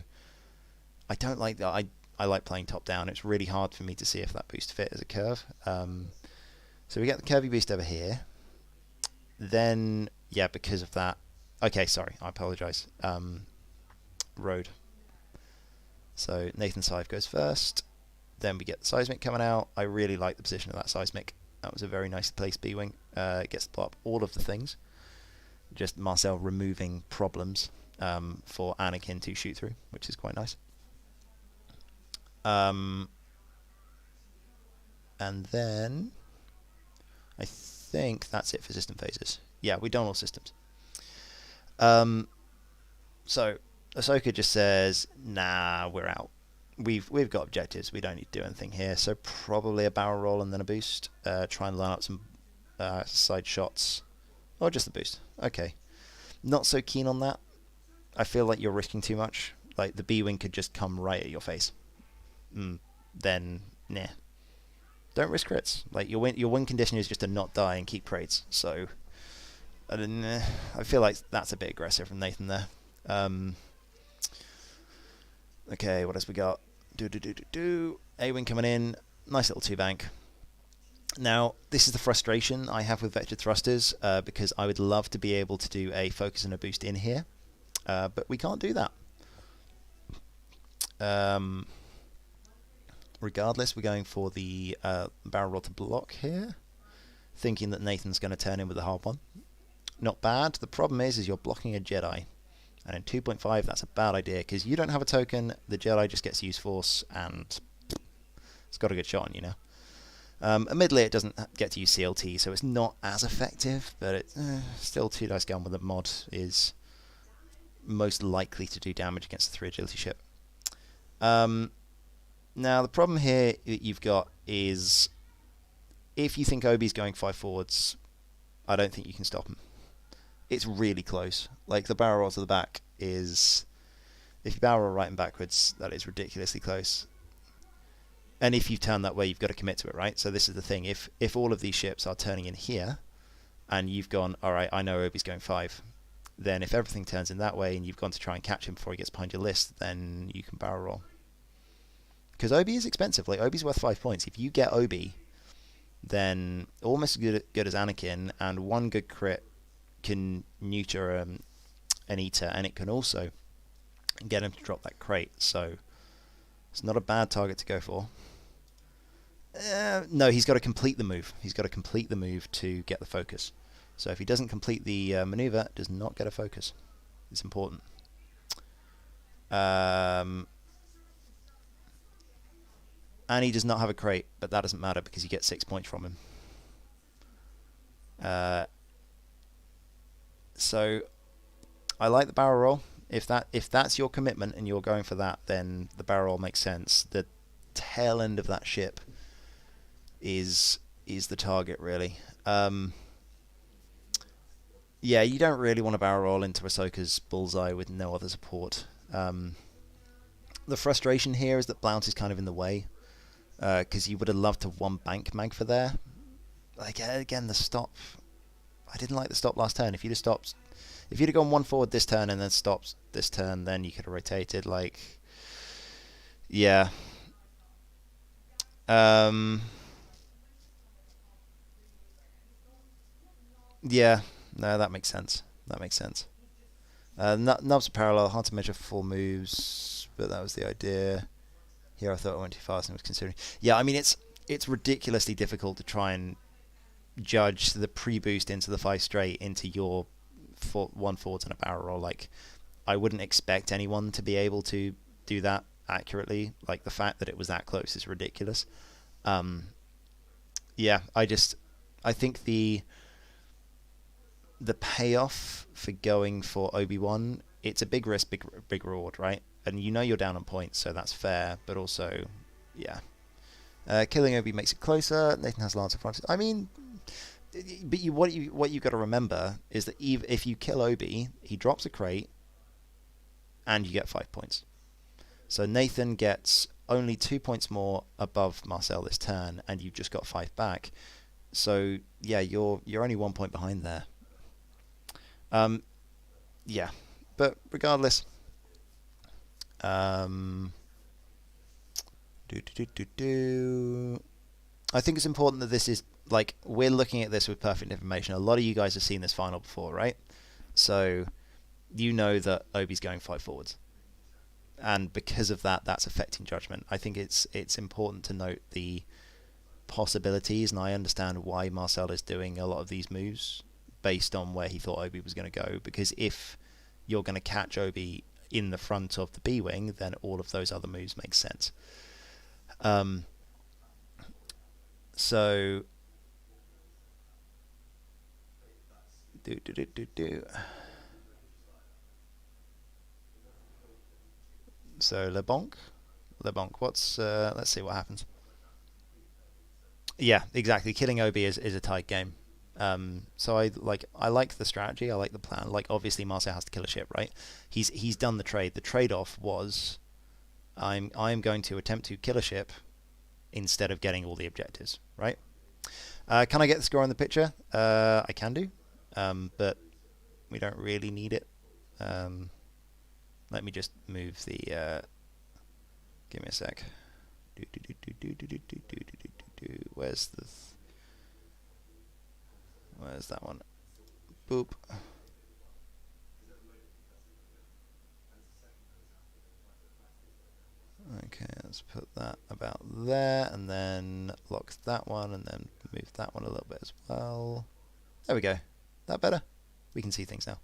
I don't like that. I like playing top down. It's really hard for me to see if that boost fit as a curve. So we get the curvy boost over here. Then, yeah, because of that. Okay, sorry, I apologise. Road. So Nathan Scythe goes first. Then we get the seismic coming out. I really like the position of that seismic. That was a very nice placed B-wing. Gets to blow up all of the things. Just Marcel removing problems for Anakin to shoot through, which is quite nice. And then I think that's it for system phases. Yeah, we've done all systems. So Ahsoka just says, nah, we're out. We've got objectives. We don't need to do anything here. So probably a barrel roll and then a boost. Try and line up some side shots. Or just the boost. Okay. Not so keen on that. I feel like you're risking too much. Like, the B-wing could just come right at your face. Then, nah. Don't risk crits. Like, your win condition is just to not die and keep crates. So, I feel like that's a bit aggressive from Nathan there. Okay, what else we got? A-wing coming in. Nice little 2-bank. Now, this is the frustration I have with vector thrusters, because I would love to be able to do a focus and a boost in here, but we can't do that. Regardless, we're going for the barrel roll to block here, thinking that Nathan's going to turn in with the hard one. Not bad. The problem is you're blocking a Jedi, and in 2.5 that's a bad idea, because you don't have a token, the Jedi just gets use force, and it's got a good shot on you now. Admittedly, it doesn't get to use CLT, so it's not as effective, but it's still 2 dice gun with a mod is most likely to do damage against the 3 agility ship. Now, the problem here that you've got is if you think Obi's going 5 forwards, I don't think you can stop him. It's really close. Like, the barrel roll to the back is... If you barrel roll right and backwards, that is ridiculously close. And if you turn that way, you've got to commit to it, right? So this is the thing. If all of these ships are turning in here, and you've gone, all right, I know Obi's going 5, then if everything turns in that way, and you've gone to try and catch him before he gets behind your list, then you can barrel roll. Because Obi is expensive. Like, Obi's worth 5 points. If you get Obi, then almost as good as Anakin, and 1 good crit can neuter an Eater, and it can also get him to drop that crate. So it's not a bad target to go for. No, he's got to complete the move. He's got to complete the move to get the focus. So if he doesn't complete the maneuver, does not get a focus. It's important. And he does not have a crate, but that doesn't matter because you get 6 points from him. So I like the barrel roll. If that's your commitment and you're going for that, then the barrel roll makes sense. The tail end of that ship is the target, really. Yeah, you don't really want to barrel roll into Ahsoka's bullseye with no other support. The frustration here is that Blount is kind of in the way, because you would have loved to have 1 bank mag for there. Like, again, the stop. I didn't like the stop last turn. If you'd have gone 1 forward this turn and then stopped this turn, then you could have rotated. Like, yeah. Yeah, no, that makes sense. That makes sense. Nubs are parallel, hard to measure full moves, but that was the idea. Here I thought I went too fast and was considering. Yeah, I mean, it's ridiculously difficult to try and judge the pre-boost into the 5 straight into your 1 forwards and a barrel roll. Like, I wouldn't expect anyone to be able to do that accurately. Like, the fact that it was that close is ridiculous. Yeah, I think the payoff for going for Obi-Wan, it's a big risk, big reward, right? And you know you're down on points, so that's fair. But also, yeah, killing Obi makes it closer. Nathan has Lance in front. I mean, but what you got to remember is that if you kill Obi, he drops a crate, and you get 5 points. So Nathan gets only 2 points more above Marcel this turn, and you've just got 5 back. So yeah, you're only 1 point behind there. Yeah, but regardless, I think it's important that this is, like, we're looking at this with perfect information. A lot of you guys have seen this final before, right? So you know that Obi's going 5 forwards, and because of that, that's affecting judgment. I think it's important to note the possibilities, and I understand why Marcel is doing a lot of these moves based on where he thought Obi was going to go, because if you're going to catch Obi in the front of the B-Wing, then all of those other moves make sense. So So LeBonc, what's let's see what happens. Yeah, exactly. Killing Obi is a tight game. So I like the strategy. I like the plan. Like, obviously Marcel has to kill a ship, right? He's done the trade. The trade-off was I'm going to attempt to kill a ship instead of getting all the objectives, right? Can I get the score on the picture? I can do, but we don't really need it. Let me just move the. Give me a sec. Where's that one? Boop. Okay, let's put that about there, and then lock that one, and then move that one a little bit as well. There we go. That better? We can see things now.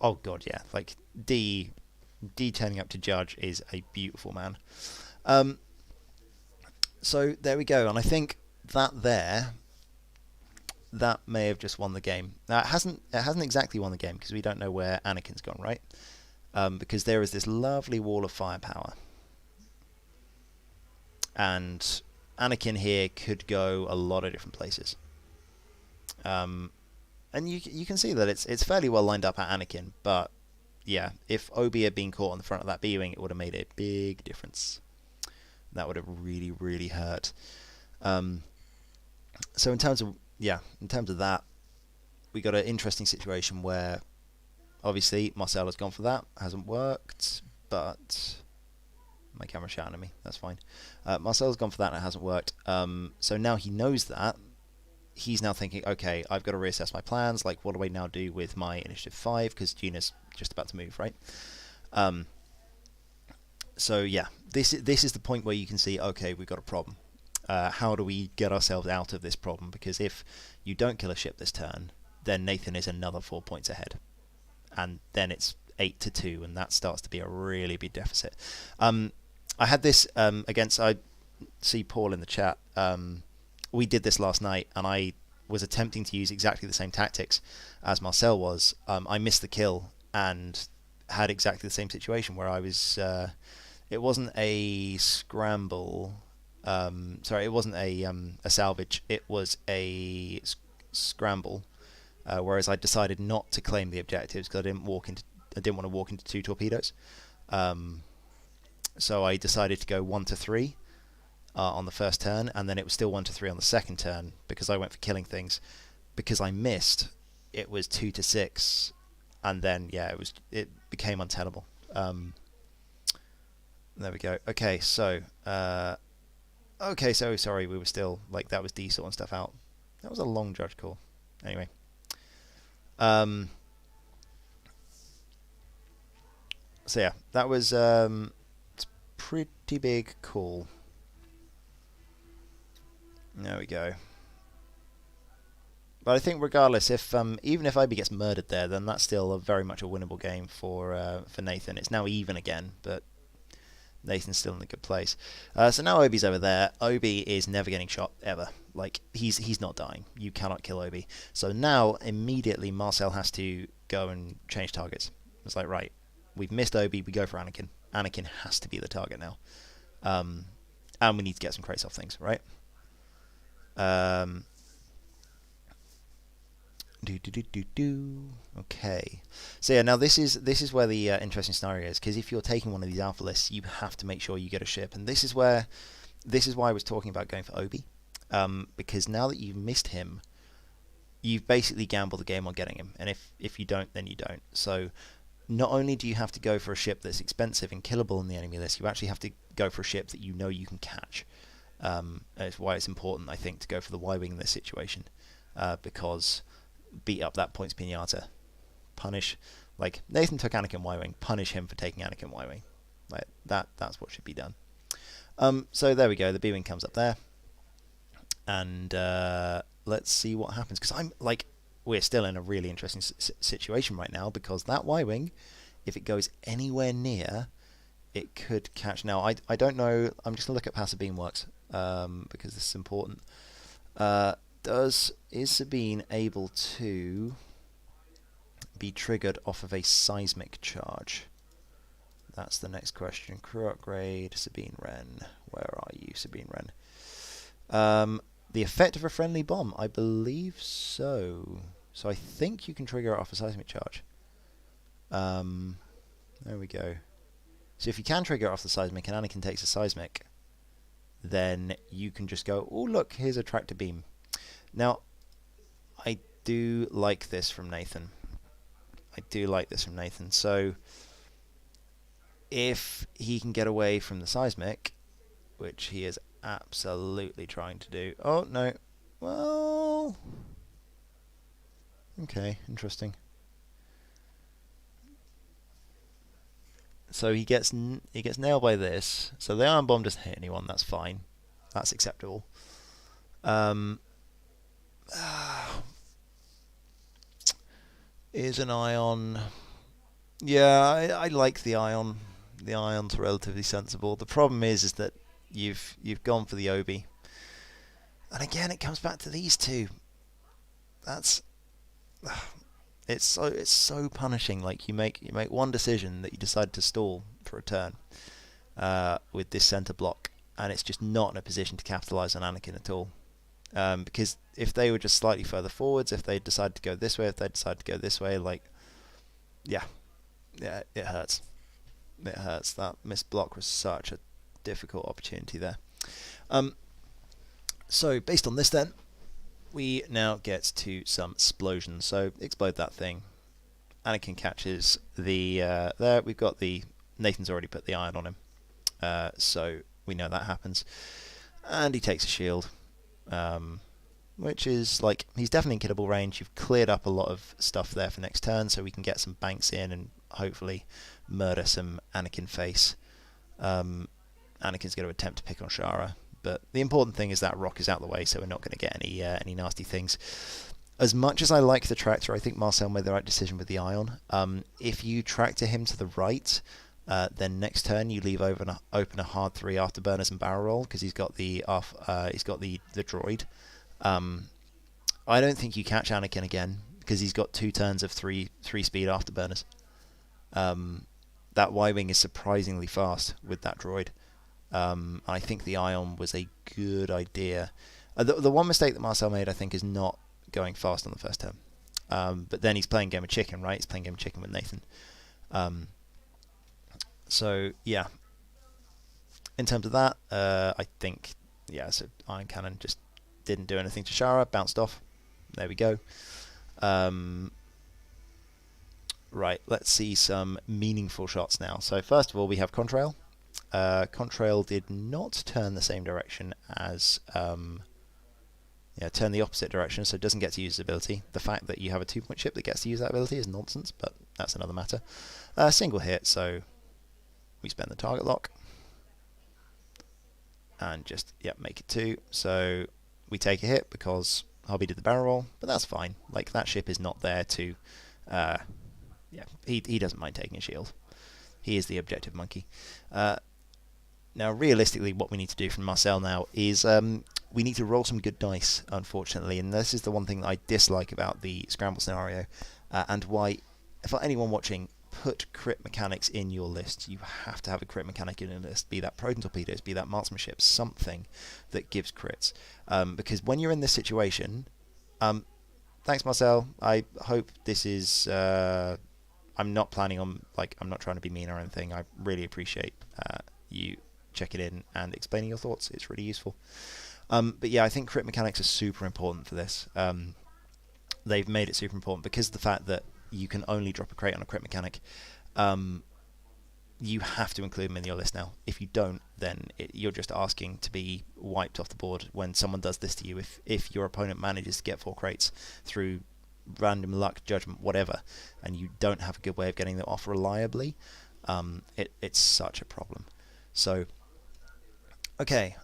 Oh god, yeah. Like, D turning up to judge is a beautiful man. So there we go, and I think that may have just won the game. Now it hasn't exactly won the game because we don't know where Anakin's gone, right? Because there is this lovely wall of firepower, and Anakin here could go a lot of different places. And you can see that it's fairly well lined up at Anakin, but yeah, if Obi had been caught on the front of that B-wing, it would have made a big difference. That would have really, really hurt. So in terms of that, we got an interesting situation where obviously Marcel has gone for that, hasn't worked, but my camera's shouting at me. That's fine. Marcel's gone for that and it hasn't worked. So now he knows that. He's now thinking, okay, I've got to reassess my plans. Like, what do I now do with my initiative 5? Because Gina's just about to move, right? So yeah, this is the point where you can see, okay, we've got a problem. How do we get ourselves out of this problem? Because if you don't kill a ship this turn, then Nathan is another 4 points ahead, and then it's 8-2, and that starts to be a really big deficit. I had this against. I see Paul in the chat. We did this last night, and I was attempting to use exactly the same tactics as Marcel was. I missed the kill and had exactly the same situation where I was. It wasn't a scramble. Sorry, it wasn't a salvage. It was a scramble. Whereas I decided not to claim the objectives because I didn't want to walk into 2 torpedoes. So I decided to go 1-3. On the first turn, and then it was still 1-3 on the second turn because I went for killing things. Because I missed, it was 2-6, and then yeah, it became untenable. There we go. Okay, so sorry, we were still like that was D sorting stuff out. That was a long judge call. Anyway, so yeah, that was it's a pretty big call. There we go. But I think regardless, if even if Obi gets murdered there, then that's still very much a winnable game for Nathan. It's now even again, but Nathan's still in a good place. So now Obi's over there. Obi is never getting shot ever. Like he's not dying. You cannot kill Obi. So now immediately Marcel has to go and change targets. It's like, right, we've missed Obi. We go for Anakin. Anakin has to be the target now, and we need to get some crates off things, right? Okay, so yeah, now this is where the interesting scenario is, because if you're taking one of these alpha lists, you have to make sure you get a ship, and this is why I was talking about going for Obi, because now that you've missed him, you've basically gambled the game on getting him, and if you don't, then you don't. So not only do you have to go for a ship that's expensive and killable in the enemy list, you actually have to go for a ship that you know you can catch. That's why it's important, I think, to go for the Y-Wing in this situation, because beat up that points pinata. Punish, like, Nathan took Anakin Y-Wing, punish him for taking Anakin Y-Wing. Like, that's what should be done. So there we go, the B-Wing comes up there, and let's see what happens, because we're still in a really interesting situation right now, because that Y-Wing, if it goes anywhere near, it could catch. Now, I don't know, I'm just going to look at how Sabine works, because this is important. Is Sabine able to be triggered off of a seismic charge? That's the next question. Crew upgrade, Sabine Wren. Where are you, Sabine Wren? The effect of a friendly bomb, I believe so. So I think you can trigger it off a seismic charge. There we go. So if you can trigger it off the seismic and Anakin takes a seismic, then you can just go, oh look, here's a tractor beam. Now, I do like this from Nathan. So if he can get away from the seismic, which he is absolutely trying to do. Oh, no. Well, okay, interesting. So he gets nailed by this. So the iron bomb doesn't hit anyone. That's fine. That's acceptable. Is an ion? Yeah, I like the ion. The ion's relatively sensible. The problem is that You've gone for the Obi, and again it comes back to these two. That's it's so punishing. Like you make one decision that you decide to stall for a turn with this center block, and it's just not in a position to capitalize on Anakin at all. Because if they were just slightly further forwards, if they decided to go this way, if they decide to go this way, like yeah, it hurts. It hurts. That missed block was such a difficult opportunity there. So based on this, then we now get to some explosions. So explode that thing. Anakin catches the there. We've got the Nathan's already put the iron on him, so we know that happens, and he takes a shield, which is like he's definitely in kiddable range. You've cleared up a lot of stuff there for next turn, so we can get some banks in and hopefully murder some Anakin face. Anakin's going to attempt to pick on Shara, but the important thing is that rock is out the way, so we're not going to get any nasty things. As much as I like the tractor, I think Marcel made the right decision with the ion. If you tractor him to the right, then next turn you leave open a hard 3 afterburners and barrel roll because he's got the droid. I don't think you catch Anakin again because he's got 2 turns of 3 speed afterburners. That Y-wing is surprisingly fast with that droid. I think the ion was a good idea. The one mistake that Marcel made, I think, is not going fast on the first turn. But then he's playing game of chicken, right? He's playing game of chicken with Nathan. So, yeah. In terms of that, I think, yeah, so Iron Cannon just didn't do anything to Shara, bounced off. There we go. Right, let's see some meaningful shots now. So first of all, we have Contrail. Contrail did not turn the same direction as... turn the opposite direction, so it doesn't get to use his ability. The fact that you have a 2-point ship that gets to use that ability is nonsense, but that's another matter. Single hit, so we spend the target lock. And just, make it 2. So we take a hit because Hobby did the barrel roll, but that's fine. Like, that ship is not there to... he doesn't mind taking a shield. He is the objective monkey. Now, realistically, what we need to do from Marcel now is we need to roll some good dice, unfortunately, and this is the one thing that I dislike about the scramble scenario, and why, for anyone watching, put crit mechanics in your list. You have to have a crit mechanic in your list, be that proton torpedoes, be that marksmanship, something that gives crits. Because when you're in this situation, thanks, Marcel. I hope this is... I'm not planning on, I'm not trying to be mean or anything. I really appreciate you checking in and explaining your thoughts. It's really useful. But yeah, I think crit mechanics are super important for this. They've made it super important because of the fact that you can only drop a crate on a crit mechanic. You have to include them in your list now. If you don't, then you're just asking to be wiped off the board when someone does this to you. If your opponent manages to get 4 crates through random luck, judgment, whatever, and you don't have a good way of getting them off reliably, it's such a problem. So, okay,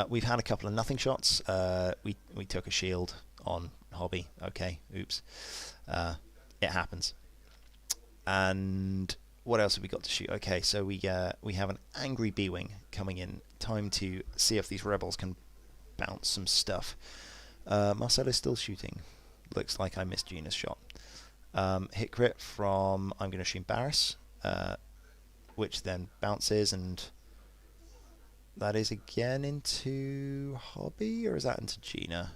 we've had a couple of nothing shots. We took a shield on Hobby. Okay, oops. It happens. And what else have we got to shoot? Okay, so we have an angry B-wing coming in. Time to see if these rebels can bounce some stuff. Marcel is still shooting. Looks like I missed Gina's shot. Hit crit from, I'm going to assume, Barris, which then bounces, and that is again into Hobby, or is that into Gina?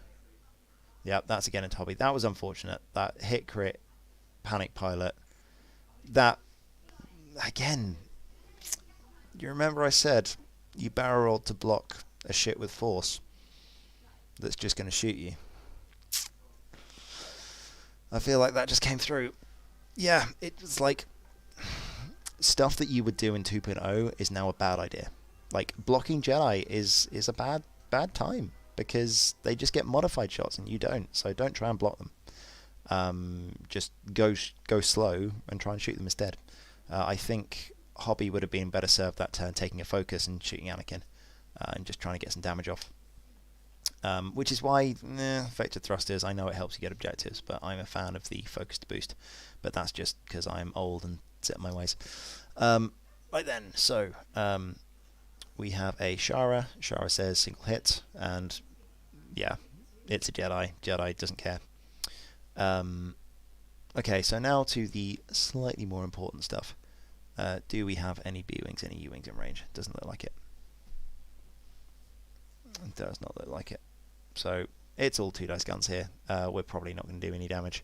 Yeah, that's again into Hobby. That was unfortunate. That hit crit, panic pilot. That, again, you remember I said you barrel rolled to block a shit with force that's just going to shoot you. I feel like that just came through. Yeah, it was like stuff that you would do in 2.0 is now a bad idea. Like blocking Jedi is a bad time because they just get modified shots and you don't. So don't try and block them. Just go slow and try and shoot them instead. I think Hobby would have been better served that turn taking a focus and shooting Anakin and just trying to get some damage off. Which is why effective thrusters, I know it helps you get objectives, but I'm a fan of the focus to boost. But that's just because I'm old and set in my ways. Right then, so we have a Shara. Shara says single hit, and yeah, it's a Jedi. Jedi doesn't care. Okay, so now to the slightly more important stuff. Do we have any B-Wings, any U-Wings in range? Doesn't look like it. It does not look like it. So it's all 2 dice guns here. We're probably not going to do any damage.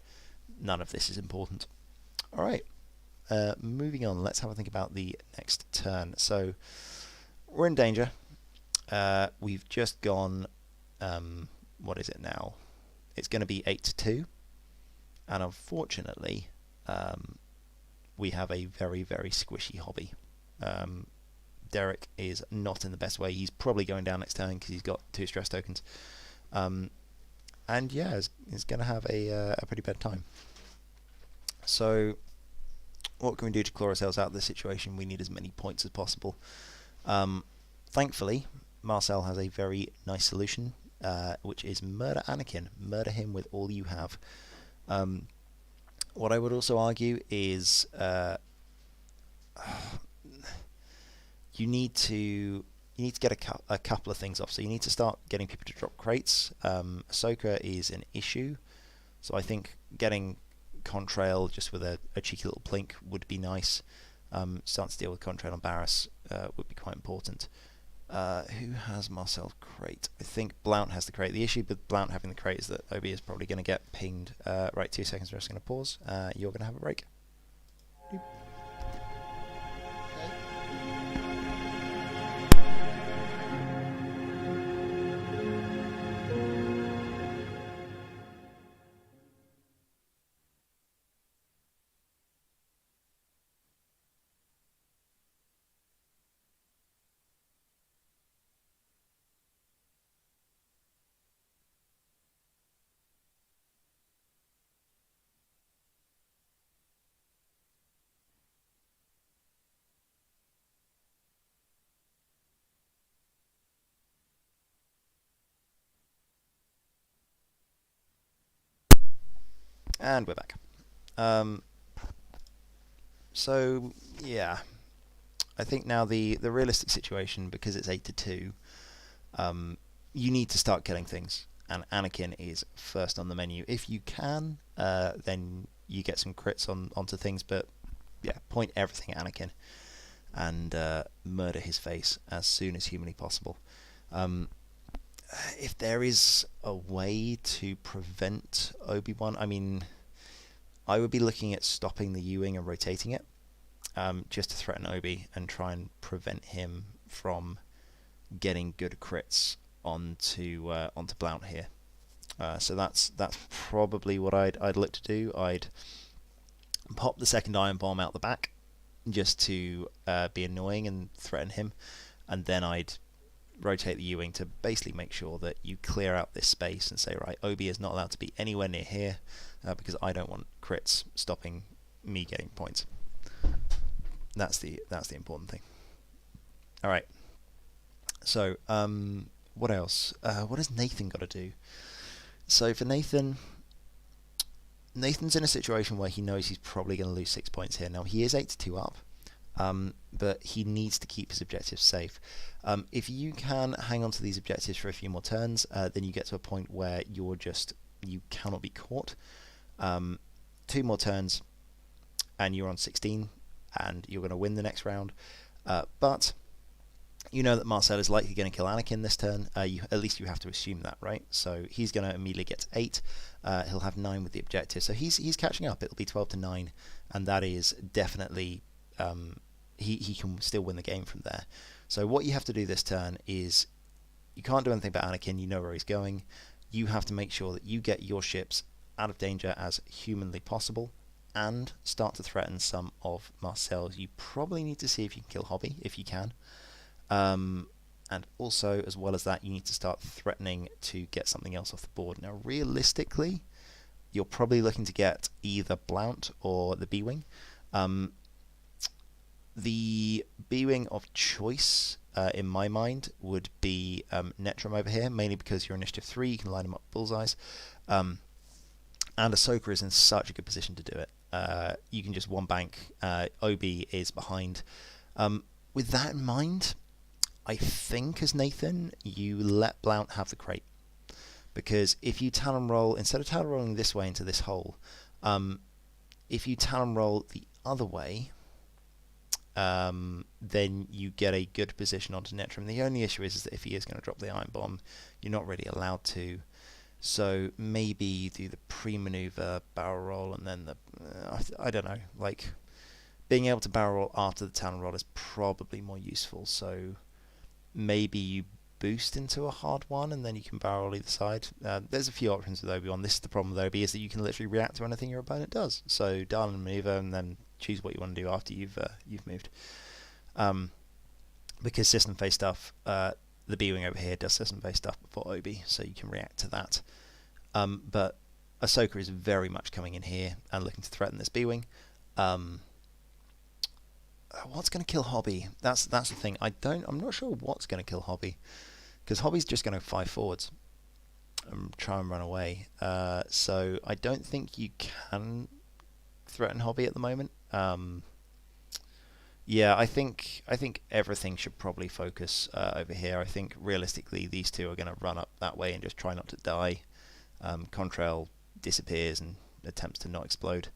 None of this is important. Alright, moving on. Let's have a think about the next turn. So we're in danger. We've just gone... what is it now? It's going to be 8-2. And unfortunately, we have a very, very squishy hobby. Derek is not in the best way. He's probably going down next turn because he's got 2 stress tokens. And yeah, is going to have a pretty bad time. So what can we do to claw ourselves out of this situation? We need as many points as possible. Thankfully, Marcel has a very nice solution, which is murder Anakin. Murder him with all you have. What I would also argue is you need to get a couple of things off. So you need to start getting people to drop crates. Ahsoka is an issue, so I think getting Contrail just with a cheeky little plink would be nice. Starting to deal with Contrail on Barris would be quite important. Who has Marcel's crate? I think Blount has the crate. The issue with Blount having the crate is that Obi is probably going to get pinged. Right, 2 seconds, we're just going to pause. You're going to have a break. Doop. And we're back. So yeah, I think now the realistic situation, because it's 8-2, you need to start killing things, and Anakin is first on the menu. If you can, then you get some crits onto things, but yeah, point everything at Anakin and murder his face as soon as humanly possible. If there is a way to prevent Obi-Wan, I mean, I would be looking at stopping the U-Wing and rotating it, just to threaten Obi and try and prevent him from getting good crits onto Blount here. So that's probably what I'd look to do. I'd pop the second iron bomb out the back just to be annoying and threaten him, and then I'd rotate the U-Wing to basically make sure that you clear out this space and say, right, Obi is not allowed to be anywhere near here because I don't want crits stopping me getting points. That's the important thing. All right. So what else? What has Nathan got to do? So for Nathan's in a situation where he knows he's probably going to lose 6 points here. Now he is 8-2 up. But he needs to keep his objectives safe. If you can hang on to these objectives for a few more turns, then you get to a point where you cannot be caught. 2 more turns, and you're on 16, and you're going to win the next round. But you know that Marcel is likely going to kill Anakin this turn. At least you have to assume that, right? So he's going to immediately get to 8. He'll have 9 with the objective, so he's catching up. It'll be 12-9, and that is definitely. He can still win the game from there. So what you have to do this turn is, you can't do anything about Anakin, you know where he's going. You have to make sure that you get your ships out of danger as humanly possible and start to threaten some of Marcel's. You probably need to see if you can kill Hobby, if you can. And also, as well as that, you need to start threatening to get something else off the board. Now, realistically, you're probably looking to get either Blount or the B-Wing. The B-Wing of choice, in my mind, would be Netrum over here, mainly because you're initiative 3, you can line them up bullseyes. And Ahsoka is in such a good position to do it. You can just one bank. Obi is behind. With that in mind, I think as Nathan, you let Blount have the crate. Because if you talon roll, instead of talon rolling this way into this hole, if you talon roll the other way, then you get a good position onto Netrim. The only issue is that if he is going to drop the iron bomb, you're not really allowed to. So maybe you do the pre-maneuver barrel roll and then the... I don't know. Like, being able to barrel roll after the talon roll is probably more useful. So maybe you boost into a hard one and then you can barrel roll either side. There's a few options with Obi-Wan. This is the problem with Obi, is that you can literally react to anything your opponent does. So dial and maneuver and then choose what you want to do after you've moved. Because system phase stuff, the B-Wing over here does system phase stuff before Obi, so you can react to that. But Ahsoka is very much coming in here and looking to threaten this B-Wing. What's going to kill Hobby? That's the thing. I'm not sure what's going to kill Hobby, because Hobby's just going to 5 forwards and try and run away. So I don't think you can threaten Hobby at the moment. Yeah, I think everything should probably focus over here. I think realistically these two are going to run up that way and just try not to die. Contrail disappears and attempts to not explode.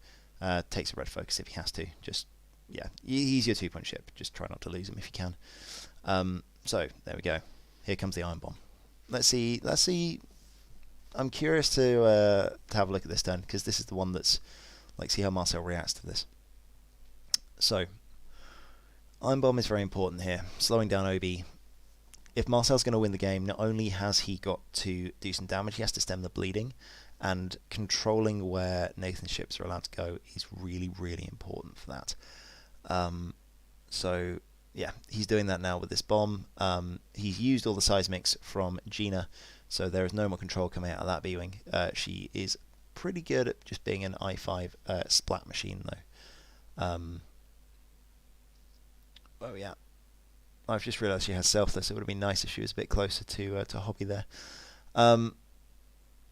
Takes a red focus if he has to. Just, yeah, he's your 2-point ship. Just try not to lose him if you can. So there we go. Here comes the iron bomb. Let's see. I'm curious to have a look at this turn, because this is the one that's like, see how Marcel reacts to this. So iron bomb is very important here. Slowing down Obi. If Marcel's going to win the game, not only has he got to do some damage, he has to stem the bleeding, and controlling where Nathan's ships are allowed to go is really, really important for that. So yeah, he's doing that now with this bomb. He's used all the seismics from Gina, so there is no more control coming out of that B-Wing. She is pretty good at just being an I-5 splat machine, though. Oh yeah, I've just realised she has selfless. It would have been nice if she was a bit closer to Hobby there.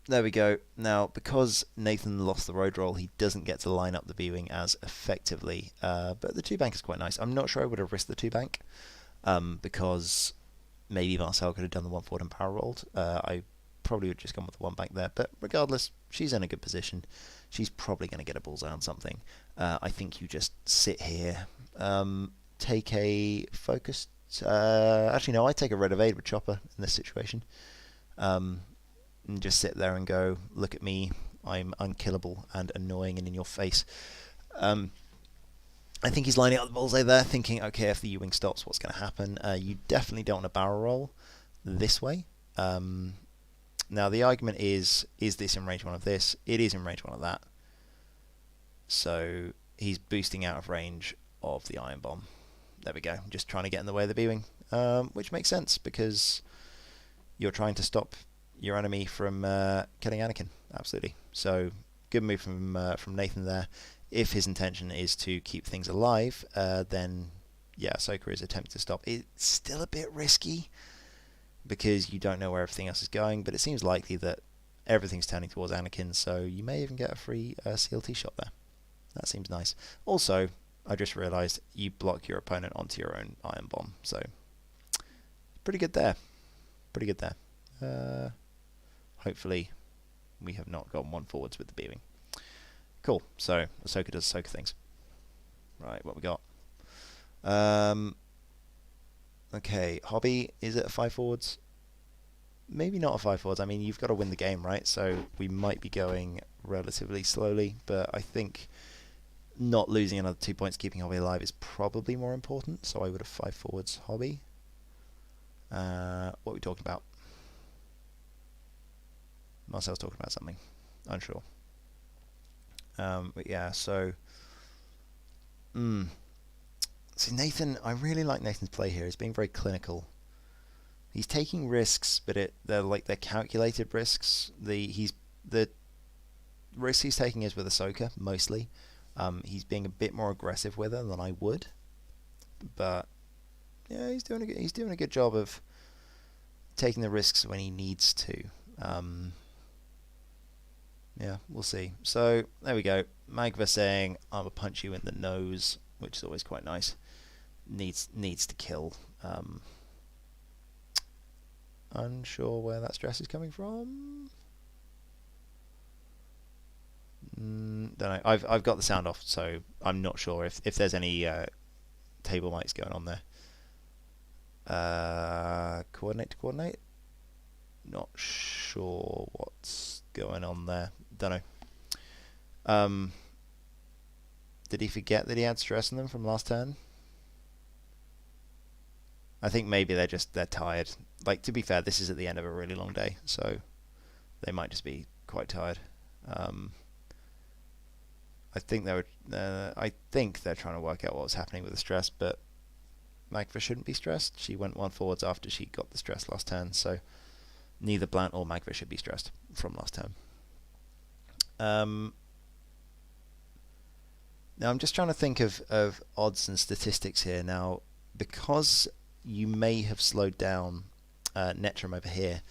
There we go. Now, because Nathan lost the road roll, he doesn't get to line up the B-Wing as effectively. But the 2-bank is quite nice. I'm not sure I would have risked the 2-bank, because maybe Marcel could have done the 1 forward and power rolled. I probably would have just gone with the 1 bank there. But regardless, she's in a good position. She's probably going to get a bullseye on something. I think you just sit here, take a focused... actually, no, I take a red evade with Chopper in this situation. And just sit there and go, look at me, I'm unkillable and annoying and in your face. I think he's lining up the bullseye there, thinking, okay, if the U-Wing stops, what's going to happen? You definitely don't want to barrel roll this way. Now, the argument is this in range 1 of this? It is in range 1 of that. So he's boosting out of range of the iron bomb. There we go, just trying to get in the way of the B-Wing, which makes sense, because you're trying to stop your enemy from killing Anakin. Absolutely. So good move from Nathan there. If his intention is to keep things alive, then yeah, Ahsoka is attempting to stop. It's still a bit risky because you don't know where everything else is going, but it seems likely that everything's turning towards Anakin, so you may even get a free CLT shot there. That seems nice. Also, I just realised you block your opponent onto your own iron bomb, so pretty good there. Pretty good there. Hopefully we have not gone 1 forwards with the B-Wing. Cool, so Ahsoka does Ahsoka things. Right, what we got? Okay, Hobby, is it a 5 forwards? Maybe not a 5 forwards. I mean, you've got to win the game, right? So we might be going relatively slowly, but I think not losing another 2 points, keeping Hobby alive is probably more important, so I would have 5 forwards Hobby. What are we talking about? Marcel's talking about something. Unsure. But yeah, so... See, Nathan, I really like Nathan's play here. He's being very clinical. He's taking risks, but they're calculated risks. The risks he's taking is with Ahsoka, mostly. He's being a bit more aggressive with her than I would. But yeah, he's doing a good job of taking the risks when he needs to. Yeah, we'll see. So there we go. Magva saying, "I will punch you in the nose," which is always quite nice. Needs to kill. Unsure where that stress is coming from. Don't know. I've got the sound off, so I'm not sure if there's any table mics going on there. Coordinate to coordinate. Not sure what's going on there. Don't know. Did he forget that he had stress in them from last turn? I think maybe they're tired. Like, to be fair, this is at the end of a really long day, so they might just be quite tired. I think they're trying to work out what was happening with the stress, but Magva shouldn't be stressed. She went one forwards after she got the stress last turn, so neither Blount or Magva should be stressed from last turn. Now I'm just trying to think of odds and statistics here. Now, because you may have slowed down Netrum over here,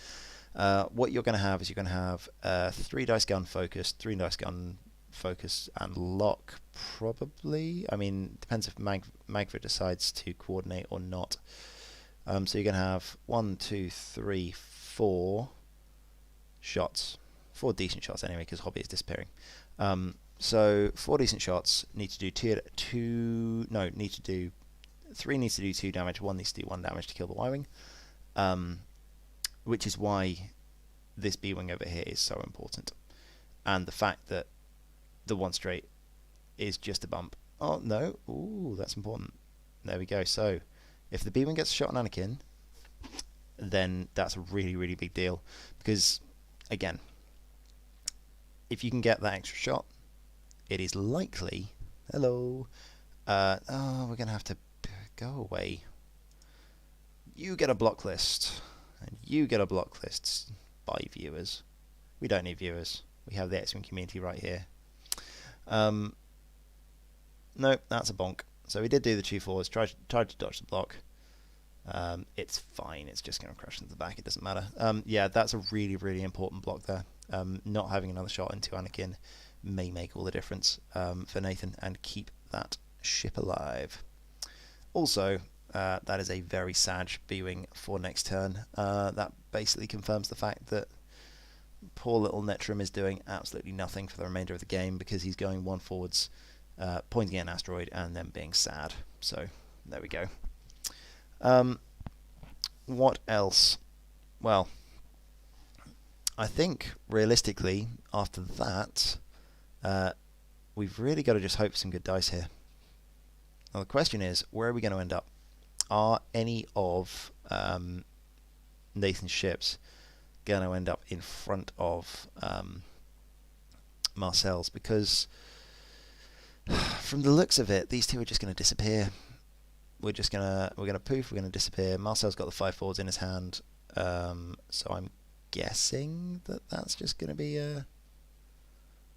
what you're going to have is you're going to have 3 dice gun focus, 3 dice gun focus, and lock, probably. I mean, depends if Magva decides to coordinate or not. So you're going to have 1, 2, 3, 4 shots. 4 decent shots anyway, because Hobby is disappearing. So 4 decent shots. Need to do 3 needs to do 2 damage, 1 needs to do 1 damage to kill the Y-Wing. Which is why this B-Wing over here is so important. And the fact that the 1 straight is just a bump. Oh, no. Ooh, that's important. There we go. So, if the B-Wing gets a shot on Anakin, then that's a really, really big deal. Because, again, if you can get that extra shot, it is likely... Hello. We're going to have to go away. You get a block list. And you get a block list by viewers. We don't need viewers. We have the X-Wing community right here. Nope, that's a bonk. So we did do the 2 forwards, tried to dodge the block. It's fine, it's just going to crash into the back, it doesn't matter. Yeah, that's a really, really important block there. Not having another shot into Anakin may make all the difference for Nathan and keep that ship alive. Also, that is a very sad B-Wing for next turn. That basically confirms the fact that poor little Netrum is doing absolutely nothing for the remainder of the game because he's going 1 forwards, pointing at an asteroid and then being sad. So, there we go. What else? Well, I think, realistically, after that, we've really got to just hope for some good dice here. Now, the question is, where are we going to end up? Are any of Nathan's ships going to end up in front of Marcel's? Because from the looks of it, these two are just going to disappear. We're gonna poof. We're gonna disappear. Marcel's got the 5 forwards in his hand, so I'm guessing that that's just going to be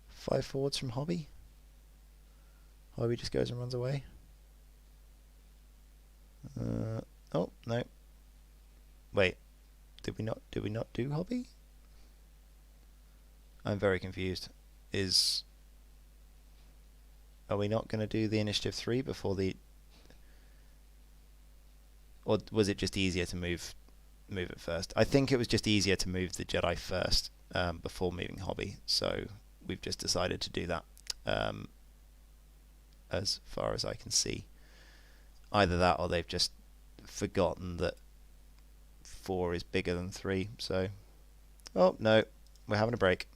5 forwards from Hobby. Hobby just goes and runs away. Oh no! Wait, did we not do Hobby? I'm very confused. Are we not going to do the initiative 3 before the? Or was it just easier to move it first? I think it was just easier to move the Jedi first before moving Hobby. So we've just decided to do that. As far as I can see, either that or they've just forgotten that 4 is bigger than 3. So, oh no, we're having a break.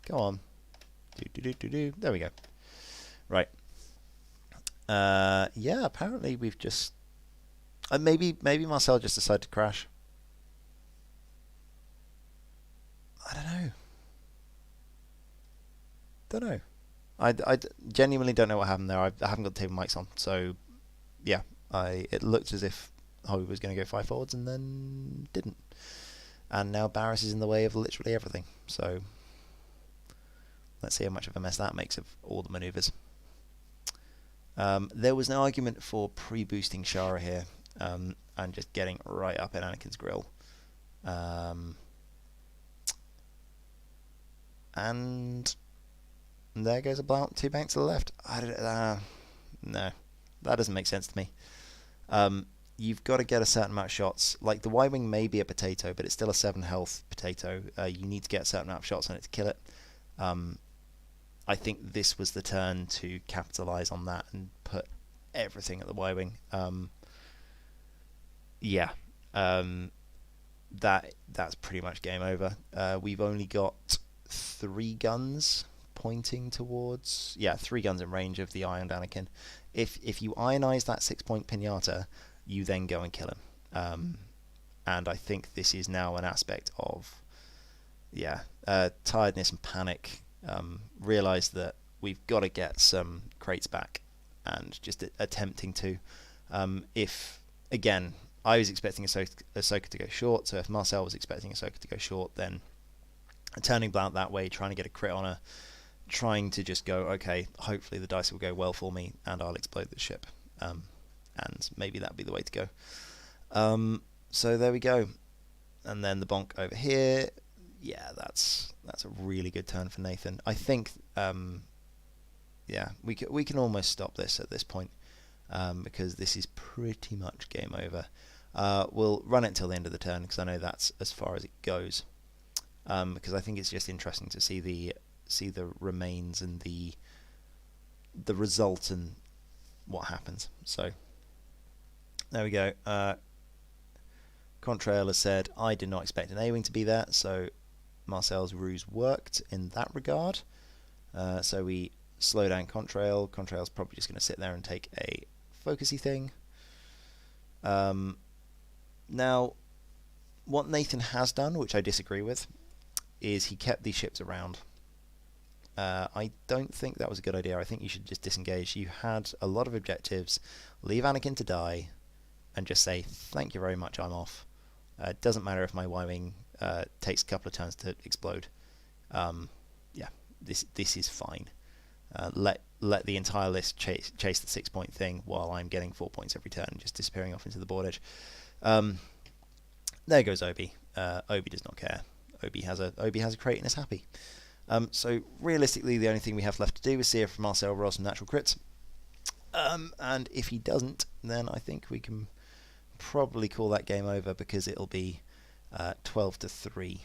Go on, do. There we go. Right. Yeah. Apparently we've just. Maybe Marcel just decided to crash. I don't know. I genuinely don't know what happened there. I haven't got the table mics on, so yeah. It looked as if Hobby was going to go 5 forwards and then didn't. And now Barris is in the way of literally everything. So let's see how much of a mess that makes of all the manoeuvres. There was an argument for pre-boosting Shara here. And just getting right up in Anakin's grill. And there goes a Blount, 2 banks to the left. No, that doesn't make sense to me. you've got to get a certain amount of shots. Like the Y-Wing may be a potato, but it's still a 7 health potato. You need to get a certain amount of shots on it to kill it. I think this was the turn to capitalize on that and put everything at the Y-Wing. That's pretty much game over. We've only got 3 guns pointing towards... Yeah, 3 guns in range of the Ironed Anakin. If you ionize that 6-point pinata, you then go and kill him. And I think this is now an aspect of tiredness and panic. Realize that we've got to get some crates back, and just attempting to. If again, I was expecting Ahsoka to go short, so if Marcel was expecting Ahsoka to go short, then turning out that way, trying to get a crit on her, trying to just go, okay, hopefully the dice will go well for me and I'll explode the ship. And maybe that'd be the way to go. So there we go. And then the bonk over here. Yeah, that's a really good turn for Nathan. I think, we can almost stop this at this point, because this is pretty much game over. We'll run it until the end of the turn, because I know that's as far as it goes. Because I think it's just interesting to see the remains and the result and what happens. So there we go. Contrail has said, I did not expect an A-Wing to be there, so Marcel's ruse worked in that regard. So we slow down Contrail. Contrail's probably just going to sit there and take a focusy thing. Now, what Nathan has done, which I disagree with, is he kept these ships around. I don't think that was a good idea. I think you should just disengage. You had a lot of objectives. Leave Anakin to die and just say, thank you very much, I'm off. It doesn't matter if my Y-Wing takes a couple of turns to explode. This is fine. Let the entire list chase the 6-point thing while I'm getting 4 points every turn, just disappearing off into the board edge. There goes Obi. Obi does not care. Obi has a crate and is happy. So realistically, the only thing we have left to do is see if Marcel rolls some natural crits. And if he doesn't, then I think we can probably call that game over, because it'll be 12-3,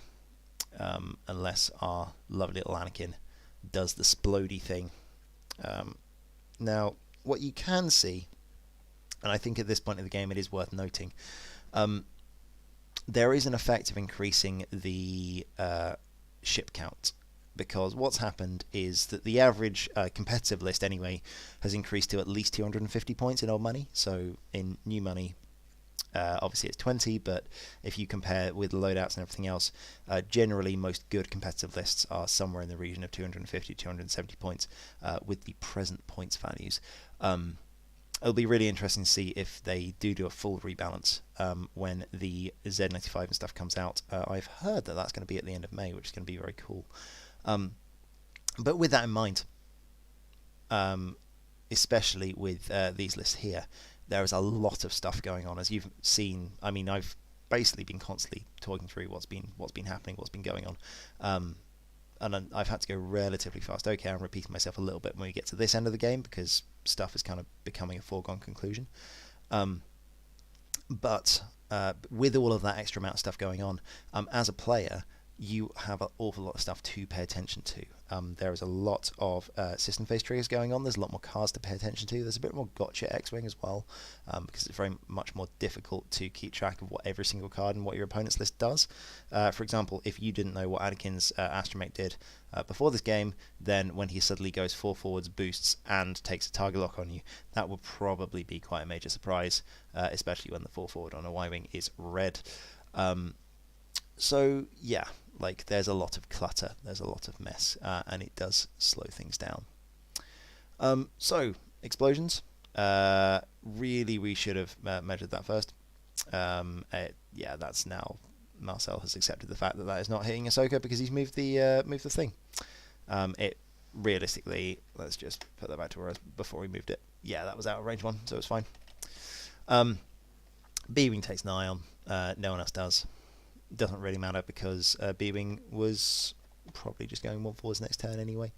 unless our lovely little Anakin does the splodey thing. Now, what you can see, and I think at this point of the game it is worth noting, there is an effect of increasing the ship count, because what's happened is that the average competitive list anyway has increased to at least 250 points in old money. So in new money, obviously it's 20, but if you compare with loadouts and everything else, generally most good competitive lists are somewhere in the region of 250, 270 points with the present points values. It'll be really interesting to see if they do a full rebalance when the Z95 and stuff comes out. I've heard that that's going to be at the end of May, which is going to be very cool. But with that in mind, especially with these lists here, there is a lot of stuff going on, as you've seen. I mean, I've basically been constantly talking through what's been happening, what's been going on, and I've had to go relatively fast. Okay, I'm repeating myself a little bit when we get to this end of the game, because stuff is kind of becoming a foregone conclusion. But with all of that extra amount of stuff going on, as a player, you have an awful lot of stuff to pay attention to. There is a lot of system phase triggers going on. There's a lot more cards to pay attention to. There's a bit more gotcha X-Wing as well, because it's very much more difficult to keep track of what every single card and what your opponent's list does. For example, if you didn't know what Anakin's astromech did before this game, then when he suddenly goes 4 forwards, boosts, and takes a target lock on you, that would probably be quite a major surprise, especially when the 4 forward on a Y-Wing is red. So, yeah. Like, there's a lot of clutter, there's a lot of mess, and it does slow things down. So, explosions. Really, we should have measured that first. That's now... Marcel has accepted the fact that that is not hitting Ahsoka because he's moved the thing. It realistically, let's just put that back to where I was before we moved it. Yeah, that was out of range 1, so it's fine. B-Wing takes an eye on. No one else does. Doesn't really matter, because B-Wing was probably just going 1 forwards next turn anyway.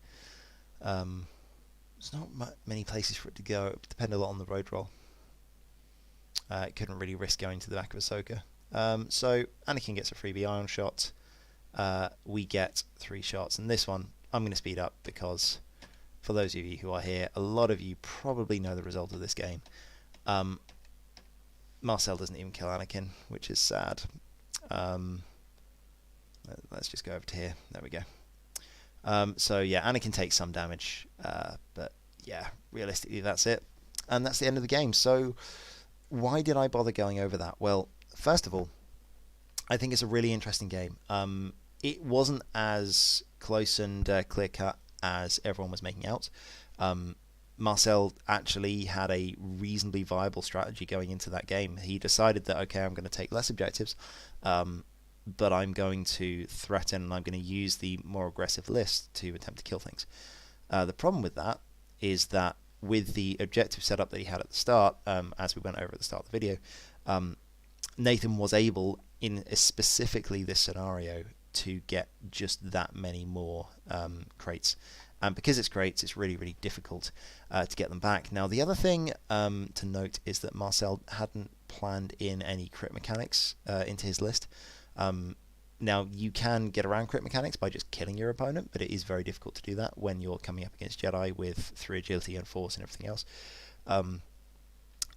There's not many places for it to go. It would depend a lot on the road roll. Couldn't really risk going to the back of Ahsoka. So Anakin gets a freebie ion shot. We get 3 shots, and this one I'm going to speed up because for those of you who are here, a lot of you probably know the result of this game. Marcel doesn't even kill Anakin, which is sad. Let's just go over to here. There we go. So yeah, Anakin takes some damage, but yeah, realistically that's it. And that's the end of the game. So why did I bother going over that? Well, first of all, I think it's a really interesting game. It wasn't as close and clear-cut as everyone was making out. Marcel actually had a reasonably viable strategy going into that game. He decided that, okay, I'm going to take less objectives, but I'm going to threaten and I'm going to use the more aggressive list to attempt to kill things. The problem with that is that with the objective setup that he had at the start, as we went over at the start of the video, Nathan was able, in specifically this scenario, to get just that many more crates. And because it's crates, it's really, really difficult to get them back. Now, the other thing to note is that Marcel hadn't planned in any crit mechanics into his list. Now, you can get around crit mechanics by just killing your opponent, but it is very difficult to do that when you're coming up against Jedi with 3 agility and force and everything else.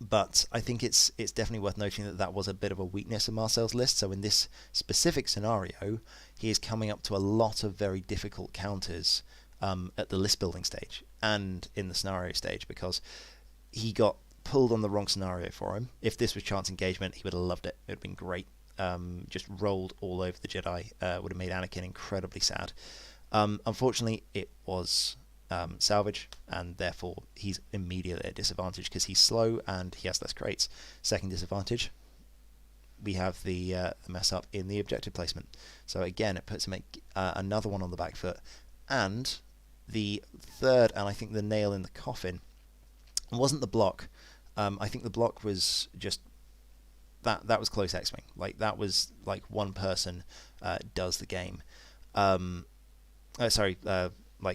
But I think it's definitely worth noting that that was a bit of a weakness of Marcel's list. So in this specific scenario, he is coming up to a lot of very difficult counters at the list building stage and in the scenario stage, because he got pulled on the wrong scenario for him. If this was chance engagement, he would have loved it. It would have been great. Just rolled all over the Jedi. Would have made Anakin incredibly sad. Unfortunately, it was salvage, and therefore he's immediately at a disadvantage because he's slow and he has less crates. Second disadvantage, we have the mess up in the objective placement. So again, it puts him another one on the back foot. And the third, and I think the nail in the coffin, wasn't the block. I think the block was just that was close X-wing. Like that was like one person does the game. Like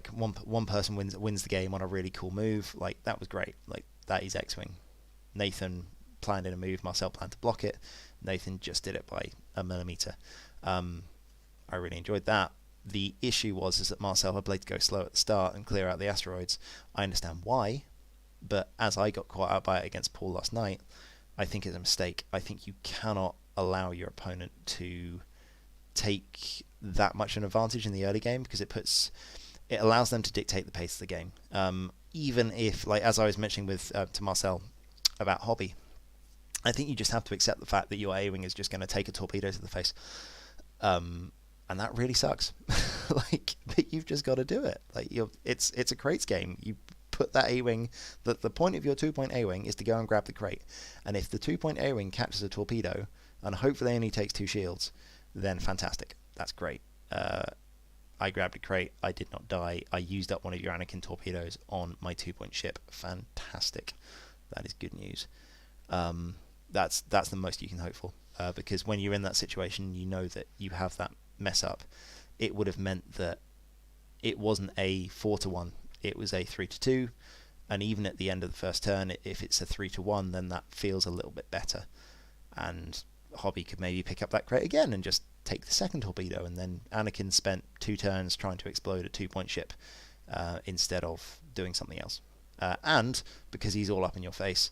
one person wins the game on a really cool move. Like that was great. Like that is X-wing. Nathan planned in a move. Marcel planned to block it. Nathan just did it by a millimeter. I really enjoyed that. The issue is that Marcel had played to go slow at the start and clear out the asteroids. I understand why, but as I got caught out by it against Paul last night, I think it's a mistake. I think you cannot allow your opponent to take that much an advantage in the early game, because it allows them to dictate the pace of the game. Even if, like as I was mentioning with to Marcel about hobby, I think you just have to accept the fact that your A-wing is just going to take a torpedo to the face. And that really sucks. Like, but you've just got to do it. Like, it's a crates game. You put that A-wing. The point of your 2-point A-wing is to go and grab the crate. And if the 2-point A-wing catches a torpedo and hopefully only takes 2 shields, then fantastic. That's great. I grabbed a crate. I did not die. I used up one of your Anakin torpedoes on my 2-point ship. Fantastic. That is good news. That's the most you can hope for. Because when you're in that situation, you know that you have that mess up. It would have meant that it wasn't a 4-1, it was a 3-2, and even at the end of the first turn, if it's a 3-1, then that feels a little bit better, and Hobby could maybe pick up that crate again and just take the second torpedo, and then Anakin spent 2 turns trying to explode a 2-point ship instead of doing something else, and because he's all up in your face,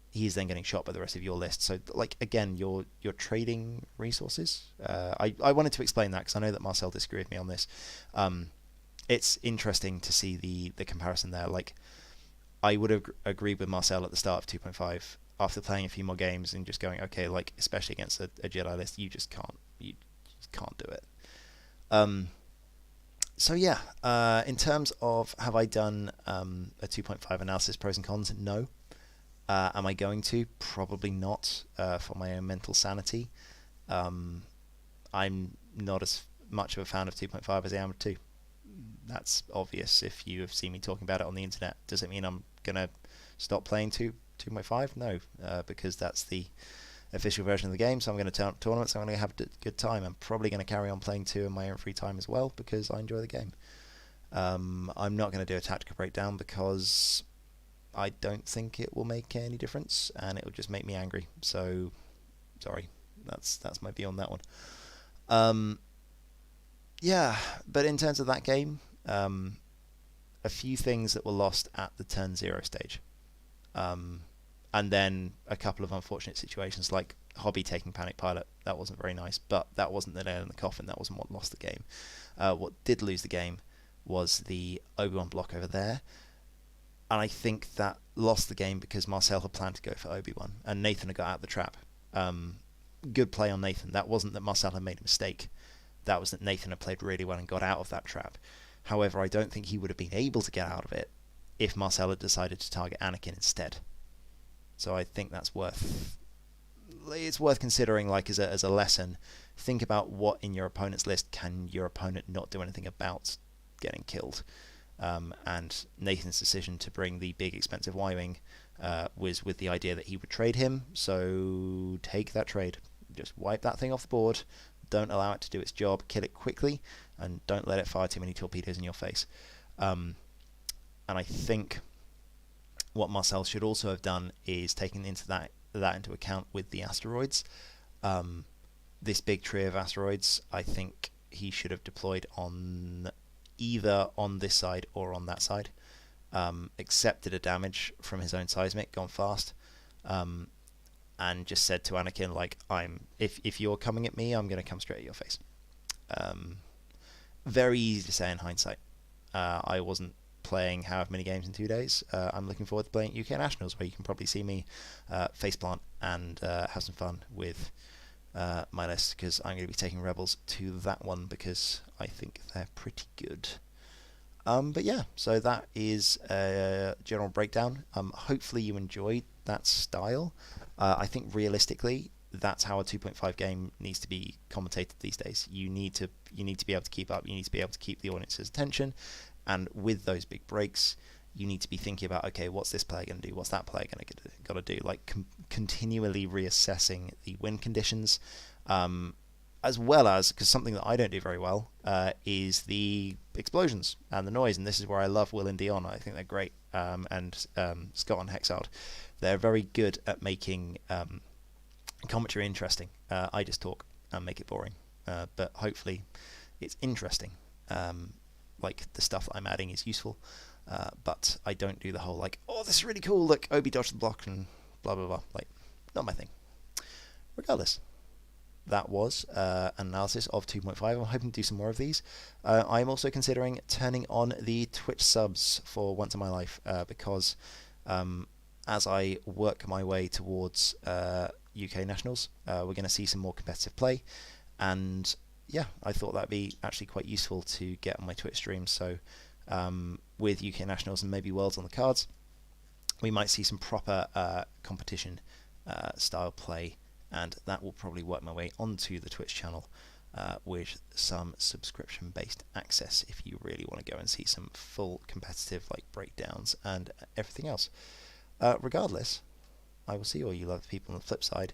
he's then getting shot by the rest of your list. So, like, again, you're trading resources. I wanted to explain that because I know that Marcel disagreed with me on this. It's interesting to see the comparison there. Like, I would have agreed with Marcel at the start of 2.5 after playing a few more games and just going, okay, like, especially against a Jedi list, you just can't do it. So yeah, in terms of have I done a 2.5 analysis, pros and cons? No. Am I going to? Probably not, for my own mental sanity. I'm not as much of a fan of 2.5 as I am of 2. That's obvious if you have seen me talking about it on the internet. Does it mean I'm going to stop playing 2.5? No, because that's the official version of the game, so I'm going to turn up tournaments, I'm going to have a good time. I'm probably going to carry on playing 2 in my own free time as well, because I enjoy the game. I'm not going to do a tactical breakdown because I don't think it will make any difference, and it will just make me angry. So, sorry, that's my view on that one. Um, yeah, but in terms of that game, a few things that were lost at the turn zero stage, um, and then a couple of unfortunate situations like Hobby taking Panic Pilot. That wasn't very nice, but that wasn't the nail in the coffin. That wasn't what lost the game. What did lose the game was the Obi-Wan block over there, and I think that lost the game because Marcel had planned to go for Obi-Wan, and Nathan had got out of the trap. Good play on Nathan. That wasn't that Marcel had made a mistake. That was that Nathan had played really well and got out of that trap. However, I don't think he would have been able to get out of it if Marcel had decided to target Anakin instead. So I think it's worth considering, like as a lesson. Think about what in your opponent's list can your opponent not do anything about getting killed. And Nathan's decision to bring the big expensive Y-Wing was with the idea that he would trade him, so take that trade. Just wipe that thing off the board, don't allow it to do its job, kill it quickly, and don't let it fire too many torpedoes in your face. And I think what Marcel should also have done is taken that into account with the asteroids. This big tree of asteroids, I think he should have deployed on either on this side or on that side, accepted a damage from his own seismic, gone fast, and just said to Anakin, like, if you're coming at me, I'm going to come straight at your face. Very easy to say in hindsight. I wasn't playing however many games in 2 days. I'm looking forward to playing UK Nationals, where you can probably see me faceplant and have some fun with my list, because I'm going to be taking Rebels to that one because I think they're pretty good. But yeah, so that is a general breakdown. Hopefully you enjoyed that style. I think realistically, that's how a 2.5 game needs to be commentated these days. You need to be able to keep up. You need to be able to keep the audience's attention, and with those big breaks, you need to be thinking about, okay, what's this player going to do? What's that player got to do? Like continually reassessing the win conditions, as well as, because something that I don't do very well is the explosions and the noise, and this is where I love Will and Dion. I think they're great, and Scott and Hexard. They're very good at making commentary interesting. I just talk and make it boring, but hopefully it's interesting. Like the stuff that I'm adding is useful, but I don't do the whole like, oh, this is really cool, look, Obi dodged the block and blah blah blah. Like, not my thing. Regardless, that was an analysis of 2.5. I'm hoping to do some more of these. I'm also considering turning on the Twitch subs for once in my life, because as I work my way towards UK Nationals, we're going to see some more competitive play, and yeah, I thought that'd be actually quite useful to get on my Twitch stream. So with UK Nationals and maybe Worlds on the cards, we might see some proper competition style play, and that will probably work my way onto the Twitch channel with some subscription-based access if you really want to go and see some full competitive like breakdowns and everything else. Regardless, I will see all you lovely people on the flip side.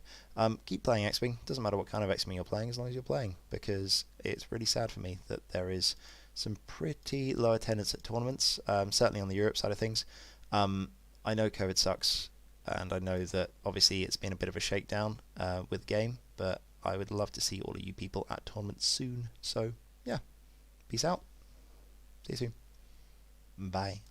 Keep playing X-Wing. Doesn't matter what kind of X-Wing you're playing, as long as you're playing, because it's really sad for me that there is some pretty low attendance at tournaments, certainly on the Europe side of things. I know COVID sucks, and I know that obviously it's been a bit of a shakedown with the game, but I would love to see all of you people at tournaments soon. So, yeah, peace out. See you soon. Bye.